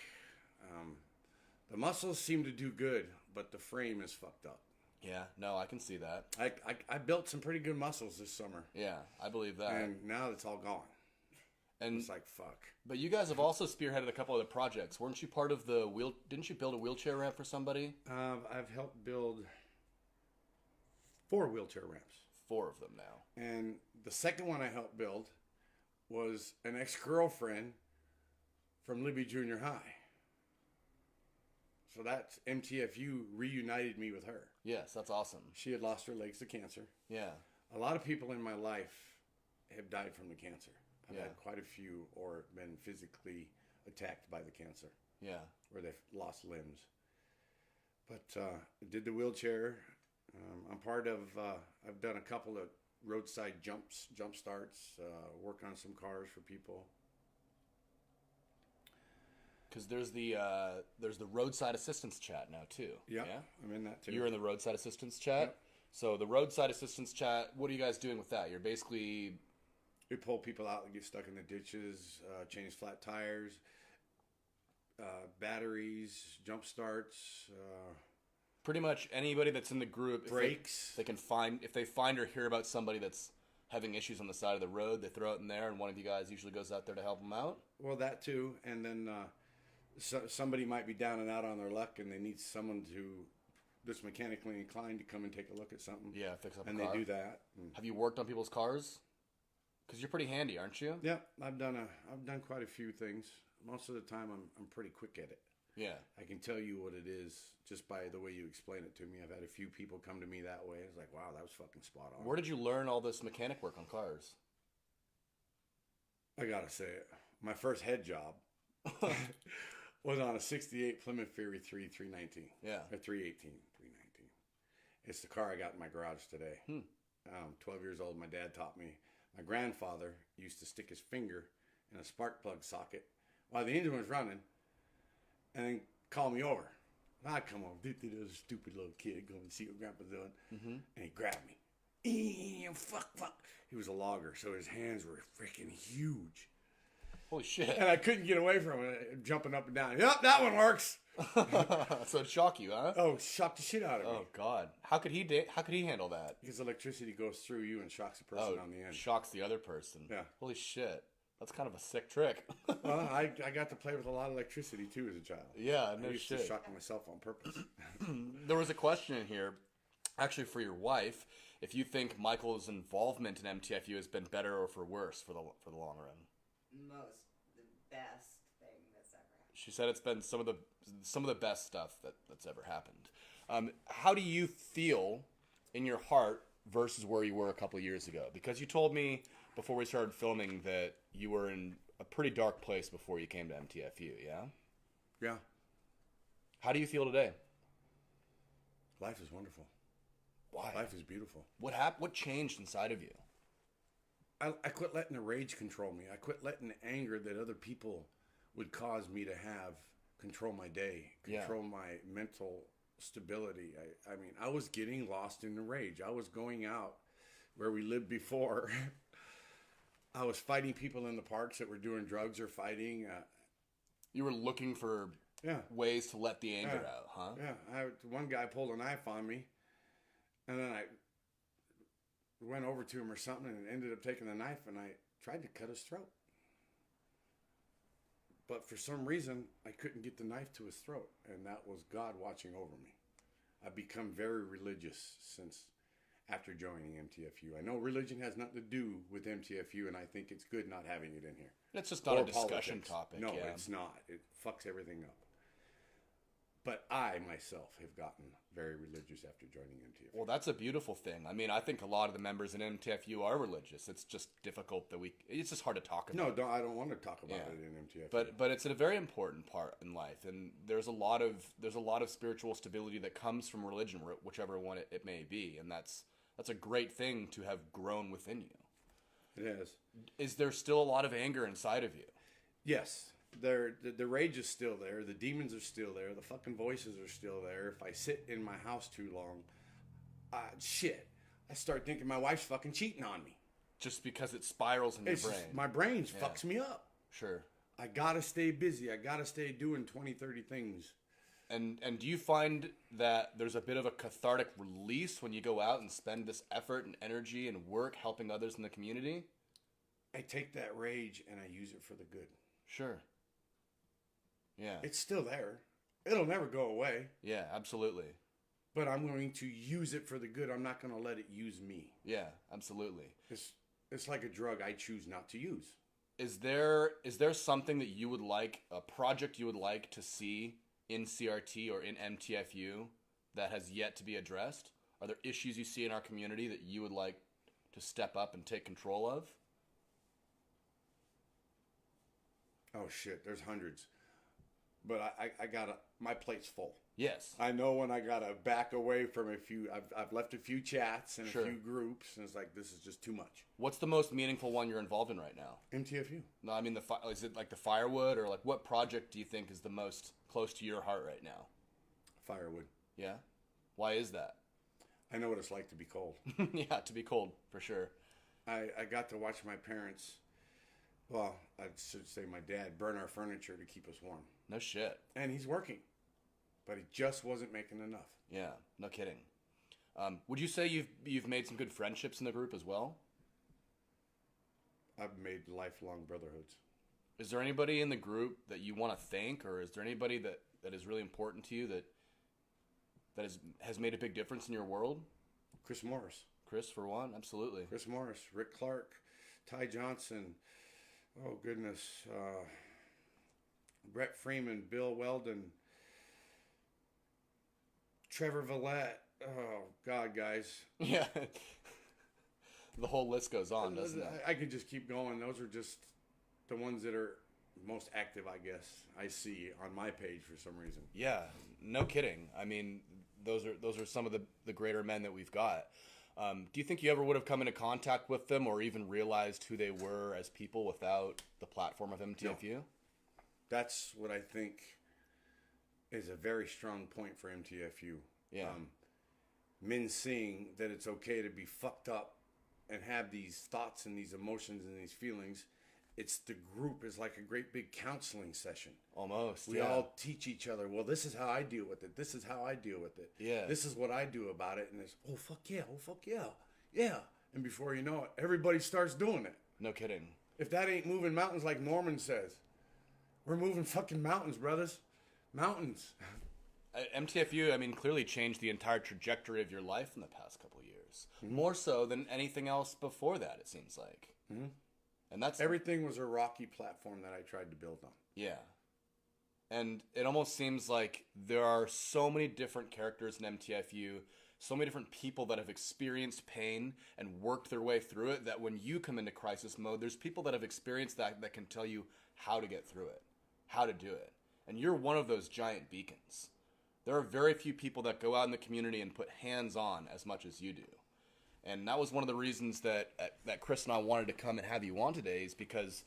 The muscles seem to do good, but the frame is fucked up. Yeah. No, I can see that. I built some pretty good muscles this summer, Yeah, I believe that. and now it's all gone. And It's like fuck. but you guys have also spearheaded a couple other projects. Weren't you part of the wheel? Didn't you build a wheelchair ramp for somebody? I've helped build 4 wheelchair ramps, 4 of them now. and the second one I helped build was an ex-girlfriend from Libby Junior High. So that's MTFU reunited me with her. Yes, that's awesome. She had lost her legs to cancer. Yeah. A lot of people in my life have died from the cancer. I've Yeah. had quite a few or been physically attacked by the cancer Yeah. where they've lost limbs. But did the wheelchair. I'm part of, I've done a couple of roadside jump starts, work on some cars for people. Because there's the roadside assistance chat now too. Yep, Yeah. I'm in that too. You're in the roadside assistance chat. Yep. So the roadside assistance chat. What are you guys doing with that? You're basically We pull people out that get stuck in the ditches, change flat tires, batteries, jump starts, pretty much anybody that's in the group. brakes. They can find if they find or hear about somebody that's having issues on the side of the road. They throw it in there, and one of you guys usually goes out there to help them out. Well, that too, and then somebody might be down and out on their luck, and they need someone that's mechanically inclined to come and take a look at something. Yeah, fix up and a car. they do that. Have you worked on people's cars? Because you're pretty handy, aren't you? Yeah, I've done quite a few things. Most of the time, I'm pretty quick at it. Yeah. I can tell you what it is just by the way you explain it to me. I've had a few people come to me that way. It's like, wow, that was fucking spot on. Where did you learn all this mechanic work on cars? I gotta say it. My first head job was on a 68 Plymouth Fury 319. Yeah. Or 318. It's the car I got in my garage today. 12 years old, my dad taught me. My grandfather used to stick his finger in a spark plug socket while the engine was running and then call me over. I'd come over, there was a stupid little kid going to see what Grandpa's doing, and he grabbed me. Fuck. He was a logger, so his hands were freaking huge. Holy shit. And I couldn't get away from it, jumping up and down. Yep, that one works. So it shocked you, huh? Oh, shocked the shit out of me. Oh God. How could he handle that? Because electricity goes through you and shocks the person Oh, on the end. shocks the other person. Yeah. Holy shit. That's kind of a sick trick. Well, I got to play with a lot of electricity too as a child. Yeah, I no used shit. to shock myself on purpose. There was a question in here, actually for your wife, if you think Michael's involvement in MTFU has been better or for worse for the long run. The best thing that's ever happened. She said it's been some of the best stuff that's ever happened. How do you feel in your heart versus where you were a couple of years ago? Because you told me before we started filming that you were in a pretty dark place before you came to MTFU, yeah? Yeah. How do you feel today? Life is wonderful. Why? Life is beautiful. What changed inside of you? I quit letting the rage control me. I quit letting the anger that other people would cause me to have control my day, control my mental stability. I mean, I was getting lost in the rage. I was going out where we lived before. I was fighting people in the parks that were doing drugs or fighting. You were looking for ways to let the anger out, huh? Yeah. One guy pulled a knife on me, and then I went over to him or something and ended up taking the knife, and I tried to cut his throat. But for some reason, I couldn't get the knife to his throat, and that was God watching over me. I've become very religious since after joining MTFU. I know religion has nothing to do with MTFU, and I think it's good not having it in here. It's just not Or a discussion politics. topic. No, yeah. it's not. It fucks everything up. But I myself have gotten very religious after joining MTFU. Well, that's a beautiful thing. I mean, I think a lot of the members in MTFU are religious. It's just difficult that it's just hard to talk about. No, I don't want to talk about it in MTFU. But it's a very important part in life, and there's a lot of spiritual stability that comes from religion, whichever one it may be, and that's a great thing to have grown within you. It is. Is there still a lot of anger inside of you? Yes. The rage is still there. The demons are still there. The fucking voices are still there. If I sit in my house too long, I start thinking my wife's fucking cheating on me. Just because it spirals in your brain. My brain fucks me up. Sure. I gotta stay busy. I gotta stay doing 20, 30 things. And do you find that there's a bit of a cathartic release when you go out and spend this effort and energy and work helping others in the community? I take that rage and I use it for the good. Sure. Yeah. It's still there. It'll never go away. Yeah, absolutely. But I'm going to use it for the good. I'm not going to let it use me. Yeah, absolutely. It's like a drug I choose not to use. Is there something that you would like, a project you would like to see in CRT or in MTFU that has yet to be addressed? Are there issues you see in our community that you would like to step up and take control of? Oh shit, there's hundreds. But I gotta, my plate's full. Yes. I know when I gotta back away from a few, I've left a few chats and Sure. a few groups, and it's like, this is just too much. What's the most meaningful one you're involved in right now? MTFU. No, I mean, is it like the firewood, or like what project do you think is the most close to your heart right now? Firewood. Yeah? Why is that? I know what it's like to be cold. Yeah, to be cold, for sure. I got to watch my parents, well, I should say my dad, burn our furniture to keep us warm. No shit. And he's working, but he just wasn't making enough. Yeah, no kidding. Would you say you've made some good friendships in the group as well? I've made lifelong brotherhoods. Is there anybody in the group that you want to thank, or is there anybody that is really important to you that has made a big difference in your world? Chris Morris. Chris, for one, absolutely. Chris Morris, Rick Clark, Ty Johnson, oh goodness, Brett Freeman, Bill Weldon, Trevor Villette. Oh God, guys. Yeah. The whole list goes on, doesn't it? I could just keep going. Those are just the ones that are most active, I guess, I see on my page for some reason. Yeah, no kidding. I mean, those are some of the greater men that we've got. Do you think you ever would have come into contact with them or even realized who they were as people without the platform of MTFU? No. That's what I think is a very strong point for MTFU. Yeah. Men seeing that it's okay to be fucked up and have these thoughts and these emotions and these feelings. It's the group is like a great big counseling session. Almost. We all teach each other, well, this is how I deal with it. This is how I deal with it. Yeah. This is what I do about it. And it's, oh, fuck yeah. Oh, fuck yeah. Yeah. And before you know it, everybody starts doing it. No kidding. If that ain't moving mountains like Norman says, we're moving fucking mountains, brothers. Mountains. MTFU, I mean, clearly changed the entire trajectory of your life in the past couple of years. Mm-hmm. More so than anything else before that, it seems like. Mm-hmm. And that's everything was a rocky platform that I tried to build on. Yeah. And it almost seems like there are so many different characters in MTFU, so many different people that have experienced pain and worked their way through it, that when you come into crisis mode, there's people that have experienced that can tell you how to get through it, how to do it. And you're one of those giant beacons. There are very few people that go out in the community and put hands on as much as you do. And that was one of the reasons that Chris and I wanted to come and have you on today, is because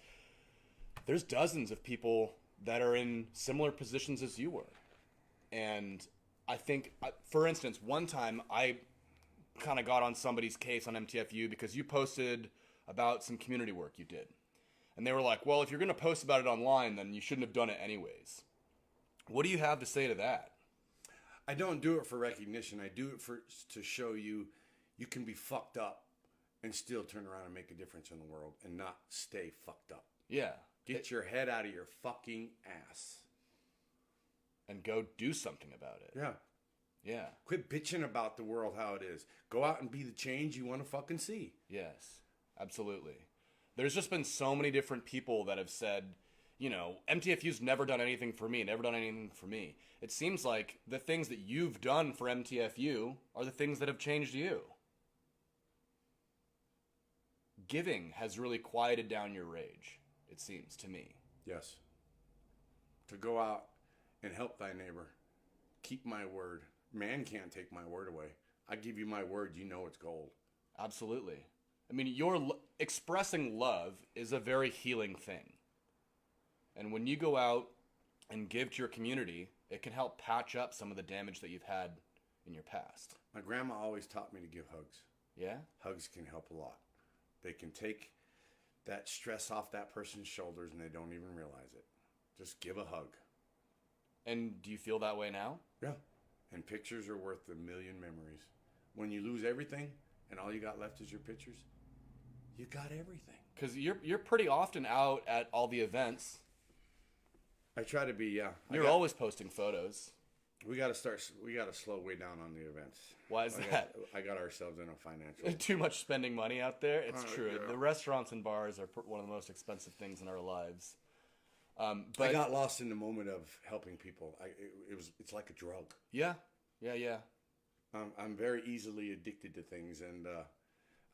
there's dozens of people that are in similar positions as you were. And I think, for instance, one time I kind of got on somebody's case on MTFU because you posted about some community work you did. And they were like, well, if you're going to post about it online, then you shouldn't have done it anyways. What do you have to say to that? I don't do it for recognition. I do it to show you can be fucked up and still turn around and make a difference in the world and not stay fucked up. Yeah. Get your head out of your fucking ass. And go do something about it. Yeah. Yeah. Quit bitching about the world how it is. Go out and be the change you want to fucking see. Yes, absolutely. There's just been so many different people that have said, MTFU's never done anything for me, never done anything for me. It seems like the things that you've done for MTFU are the things that have changed you. Giving has really quieted down your rage, it seems to me. Yes. To go out and help thy neighbor. Keep my word. Man can't take my word away. I give you my word, you know it's gold. Absolutely. I mean, expressing love is a very healing thing. And when you go out and give to your community, it can help patch up some of the damage that you've had in your past. My grandma always taught me to give hugs. Yeah? Hugs can help a lot. They can take that stress off that person's shoulders and they don't even realize it. Just give a hug. And do you feel that way now? Yeah. And pictures are worth a million memories. When you lose everything and all you got left is your pictures, you got everything. Because you're pretty often out at all the events. I try to be, yeah. You're always posting photos. We got to slow way down on the events. Why is that? I got ourselves in a financial. Too much spending money out there? It's true. Yeah. The restaurants and bars are one of the most expensive things in our lives. But I got lost in the moment of helping people. It's like a drug. Yeah. I'm very easily addicted to things, and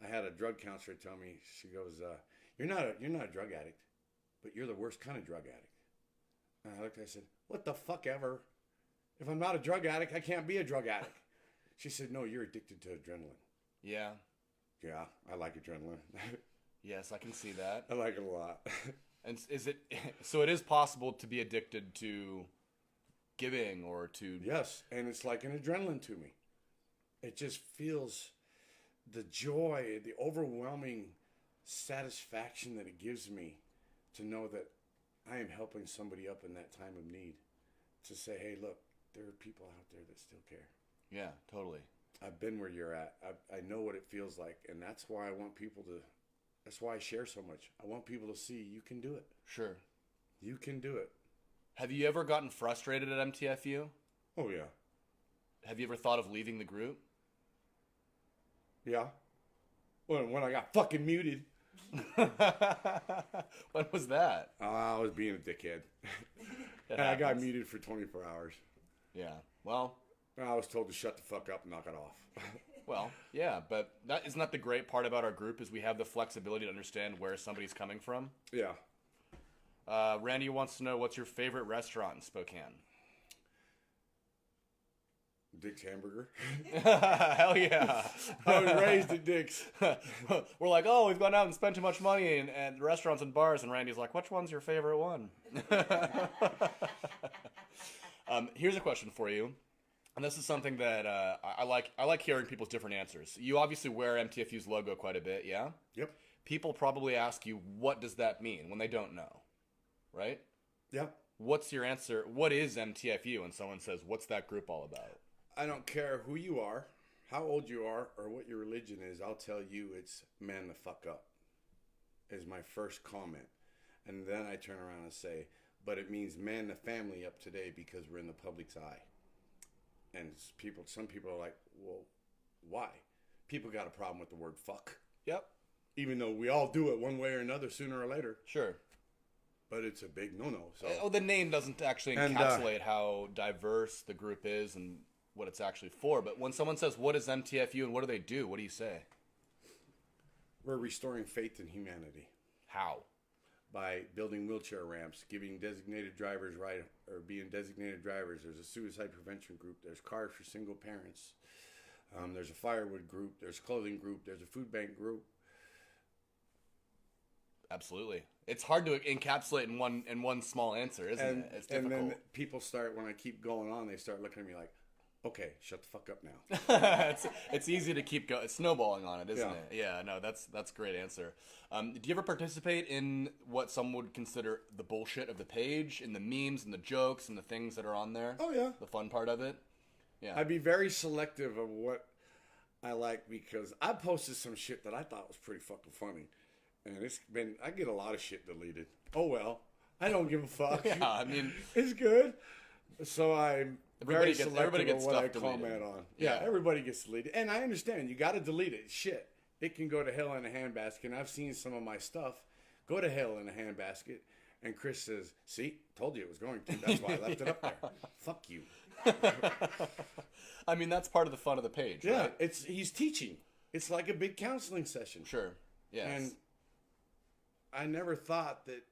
I had a drug counselor tell me. She goes, "You're not a drug addict, but you're the worst kind of drug addict." And I looked. I said, "What the fuck ever? If I'm not a drug addict, I can't be a drug addict." She said, "No, you're addicted to adrenaline." Yeah. Yeah, I like adrenaline. Yes, I can see that. I like it a lot. And so it is possible to be addicted to giving or to... Yes, and it's like an adrenaline to me. It just feels the joy, the overwhelming satisfaction that it gives me to know that I am helping somebody up in that time of need. To say, hey, look, there are people out there that still care. Yeah, totally. I've been where you're at. I know what it feels like, and that's why I want people to... That's why I share so much. I want people to see you can do it. Sure. You can do it. Have you ever gotten frustrated at MTFU? Oh, yeah. Have you ever thought of leaving the group? Yeah. When I got fucking muted. When was that? I was being a dickhead. And I got muted for 24 hours. Yeah. Well... I was told to shut the fuck up and knock it off. Well, yeah, but isn't that the great part about our group is we have the flexibility to understand where somebody's coming from? Yeah. Randy wants to know, what's your favorite restaurant in Spokane? Dick's Hamburger. Hell yeah. I was raised at Dick's. We're like, oh, we've gone out and spent too much money at restaurants and bars, and Randy's like, which one's your favorite one? Here's a question for you. And this is something that I like hearing people's different answers. You obviously wear MTFU's logo quite a bit, yeah? Yep. People probably ask you, what does that mean, when they don't know, right? Yep. What's your answer? What is MTFU? And someone says, what's that group all about? I don't care who you are, how old you are, or what your religion is. I'll tell you it's man the fuck up is my first comment. And then I turn around and say, but it means man the family up today because we're in the public's eye. And some people are like, well, why? People got a problem with the word fuck. Yep. Even though we all do it one way or another sooner or later. Sure. But it's a big no-no. So. Oh, the name doesn't actually encapsulate how diverse the group is and what it's actually for. But when someone says, what is MTFU and what do they do? What do you say? We're restoring faith in humanity. How? By building wheelchair ramps, giving designated drivers right, or being designated drivers. There's a suicide prevention group. There's cars for single parents. There's a firewood group. There's a clothing group. There's a food bank group. Absolutely. It's hard to encapsulate in one small answer, isn't it? It's difficult. And then people start, when I keep going on, they start looking at me like, okay, shut the fuck up now. it's easy to keep going, snowballing on it, isn't Yeah. it? Yeah, no, that's a great answer. Do you ever participate in what some would consider the bullshit of the page, in the memes and the jokes and the things that are on there? Oh, yeah. The fun part of it? Yeah. I'd be very selective of what I like because I posted some shit that I thought was pretty fucking funny. And I get a lot of shit deleted. Oh, well. I don't give a fuck. Yeah, I mean... It's good. So I'm very everybody selective gets of what I stuff deleted. comment on. Yeah. Yeah, everybody gets deleted. And I understand. You got to delete it. Shit. It can go to hell in a handbasket. And I've seen some of my stuff go to hell in a handbasket. And Chris says, see, told you it was going to. That's why I left it up there. Fuck you. I mean, that's part of the fun of the page, Yeah, right? he's teaching. It's like a big counseling session. Sure. Yes. And I never thought that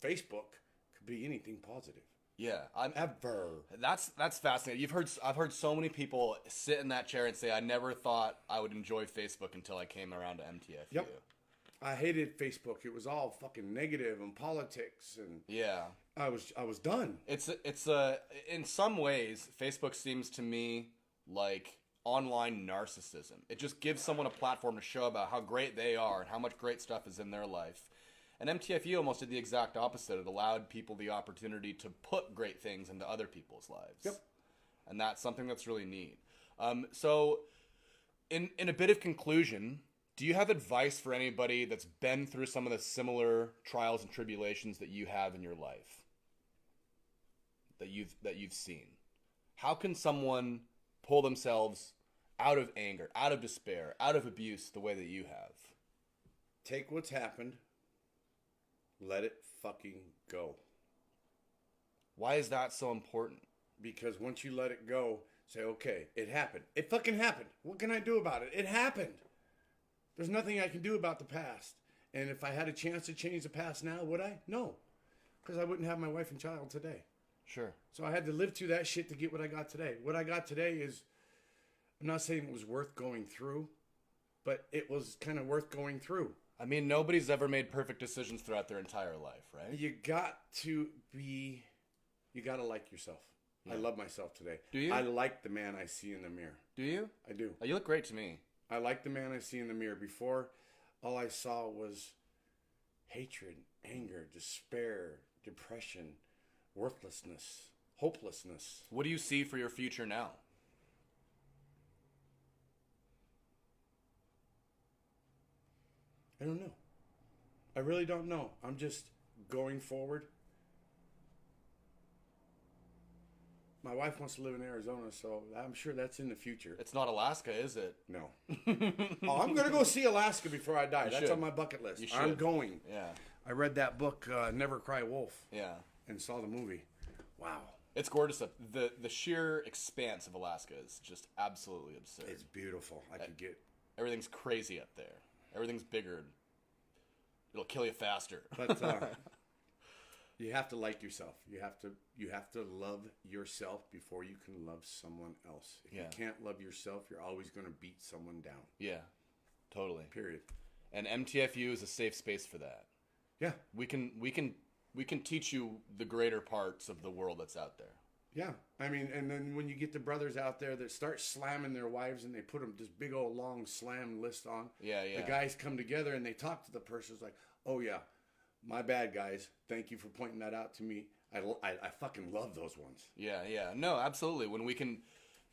Facebook could be anything positive. Yeah, Ever. That's fascinating. I've heard so many people sit in that chair and say, "I never thought I would enjoy Facebook until I came around to MTFU." Yep. I hated Facebook. It was all fucking negative and politics, and Yeah. I was done. It's in some ways, Facebook seems to me like online narcissism. It just gives someone a platform to show about how great they are and how much great stuff is in their life. And MTFU almost did the exact opposite. It allowed people the opportunity to put great things into other people's lives. Yep. And that's something that's really neat. So, in a bit of conclusion, do you have advice for anybody that's been through some of the similar trials and tribulations that you have in your life? That you've seen? How can someone pull themselves out of anger, out of despair, out of abuse the way that you have? Take what's happened. Let it fucking go. Why is that so important? Because once you let it go, say, okay, it happened. It fucking happened. What can I do about it? It happened. There's nothing I can do about the past. And if I had a chance to change the past now, would I? No. Because I wouldn't have my wife and child today. Sure. So I had to live through that shit to get what I got today. What I got today is, I'm not saying it was worth going through, but it was kind of worth going through. I mean, nobody's ever made perfect decisions throughout their entire life, right? You gotta like yourself. Yeah. I love myself today. Do you? I like the man I see in the mirror. Do you? I do. Oh, you look great to me. I like the man I see in the mirror. Before, all I saw was hatred, anger, despair, depression, worthlessness, hopelessness. What do you see for your future now? I don't know. I really don't know. I'm just going forward. My wife wants to live in Arizona, so I'm sure that's in the future. It's not Alaska, is it? No. Oh, I'm going to go see Alaska before I die. That's should. on my bucket list. You should. I'm going. Yeah. I read that book, Never Cry Wolf. Yeah. And saw the movie. Wow. It's gorgeous. The sheer expanse of Alaska is just absolutely absurd. It's beautiful. I could get... Everything's crazy up there. Everything's bigger. It'll kill you faster. But you have to like yourself. You have to love yourself before you can love someone else. If you can't love yourself, you're always going to beat someone down. Yeah, totally. Period. And MTFU is a safe space for that. Yeah. We can teach you the greater parts of the world that's out there. Yeah. I mean, and then when you get the brothers out there that start slamming their wives and they put them this big old long slam list on. Yeah. The guys come together and they talk to the person. It's like, oh yeah, my bad, guys. Thank you for pointing that out to me. I fucking love those ones. Yeah. No, absolutely. When we can,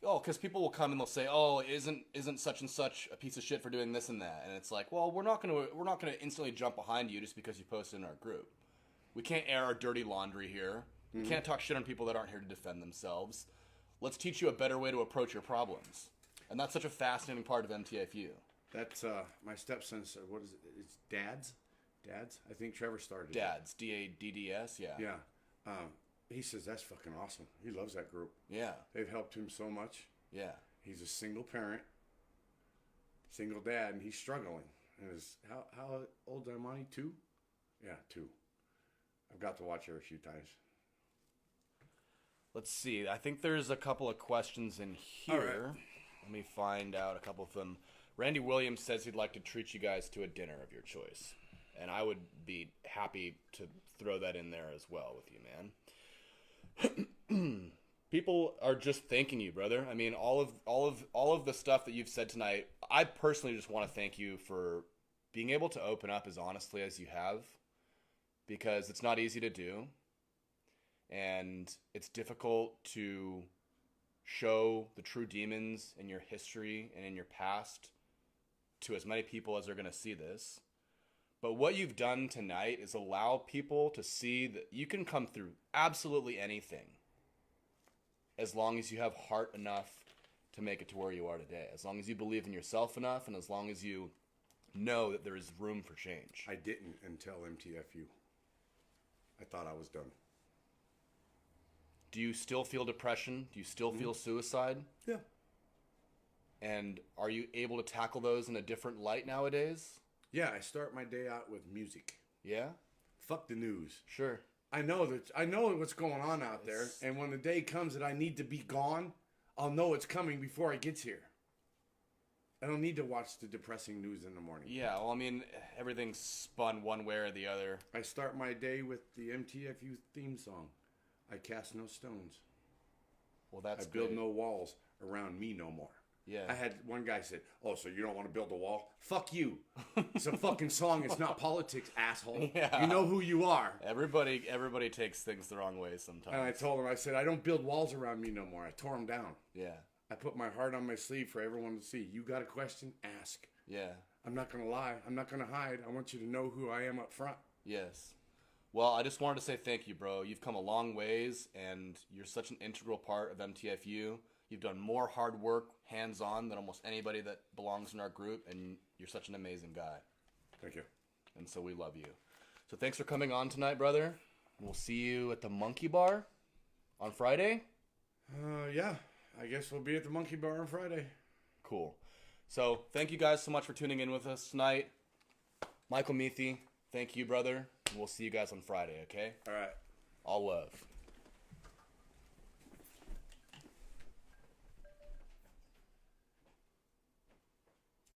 because people will come and they'll say, oh, isn't such and such a piece of shit for doing this and that, and it's like, well, we're not gonna instantly jump behind you just because you posted in our group. We can't air our dirty laundry here. We can't talk shit on people that aren't here to defend themselves. Let's teach you a better way to approach your problems. And that's such a fascinating part of MTFU. That's my stepson said, what is it? It's Dads? Dads? I think Trevor started Dads. D-A-D-D-S, yeah. Yeah. He says that's fucking awesome. He loves that group. Yeah. They've helped him so much. Yeah. He's a single parent, single dad, and he's struggling. And how old am I? 2? Yeah, 2. I've got to watch her a few times. Let's see. I think there's a couple of questions in here. All right. Let me find out a couple of them. Randy Williams says he'd like to treat you guys to a dinner of your choice. And I would be happy to throw that in there as well with you, man. People are just thanking you, brother. I mean, all of the stuff that you've said tonight, I personally just want to thank you for being able to open up as honestly as you have, because it's not easy to do. And it's difficult to show the true demons in your history and in your past to as many people as are going to see this. But what you've done tonight is allow people to see that you can come through absolutely anything as long as you have heart enough to make it to where you are today. As long as you believe in yourself enough, and as long as you know that there is room for change. I didn't until MTFU. I thought I was done. Do you still feel depression? Do you still feel suicide? Yeah. And are you able to tackle those in a different light nowadays? Yeah, I start my day out with music. Yeah? Fuck the news. Sure. I know what's going on out there, and when the day comes that I need to be gone, I'll know it's coming before it gets here. I don't need to watch the depressing news in the morning. Yeah, well, I mean, everything's spun one way or the other. I start my day with the MTFU theme song. I cast no stones. Well, that's I build great. no walls around me no more. Yeah. I had one guy said, "Oh, so you don't want to build a wall? Fuck you. It's a fucking song. It's not politics, asshole. Yeah. You know who you are." Everybody takes things the wrong way sometimes. And I told him, I said, "I don't build walls around me no more. I tore them down. Yeah. I put my heart on my sleeve for everyone to see. You got a question? Ask. Yeah. I'm not going to lie. I'm not going to hide. I want you to know who I am up front." Yes. Well, I just wanted to say thank you, bro. You've come a long ways, and you're such an integral part of MTFU. You've done more hard work, hands-on, than almost anybody that belongs in our group, and you're such an amazing guy. Thank you. And so we love you. So thanks for coming on tonight, brother. We'll see you at the Monkey Bar on Friday. Yeah. I guess we'll be at the Monkey Bar on Friday. Cool. So thank you guys so much for tuning in with us tonight. Michael Miethe, thank you, brother. We'll see you guys on Friday, okay? All right. All love.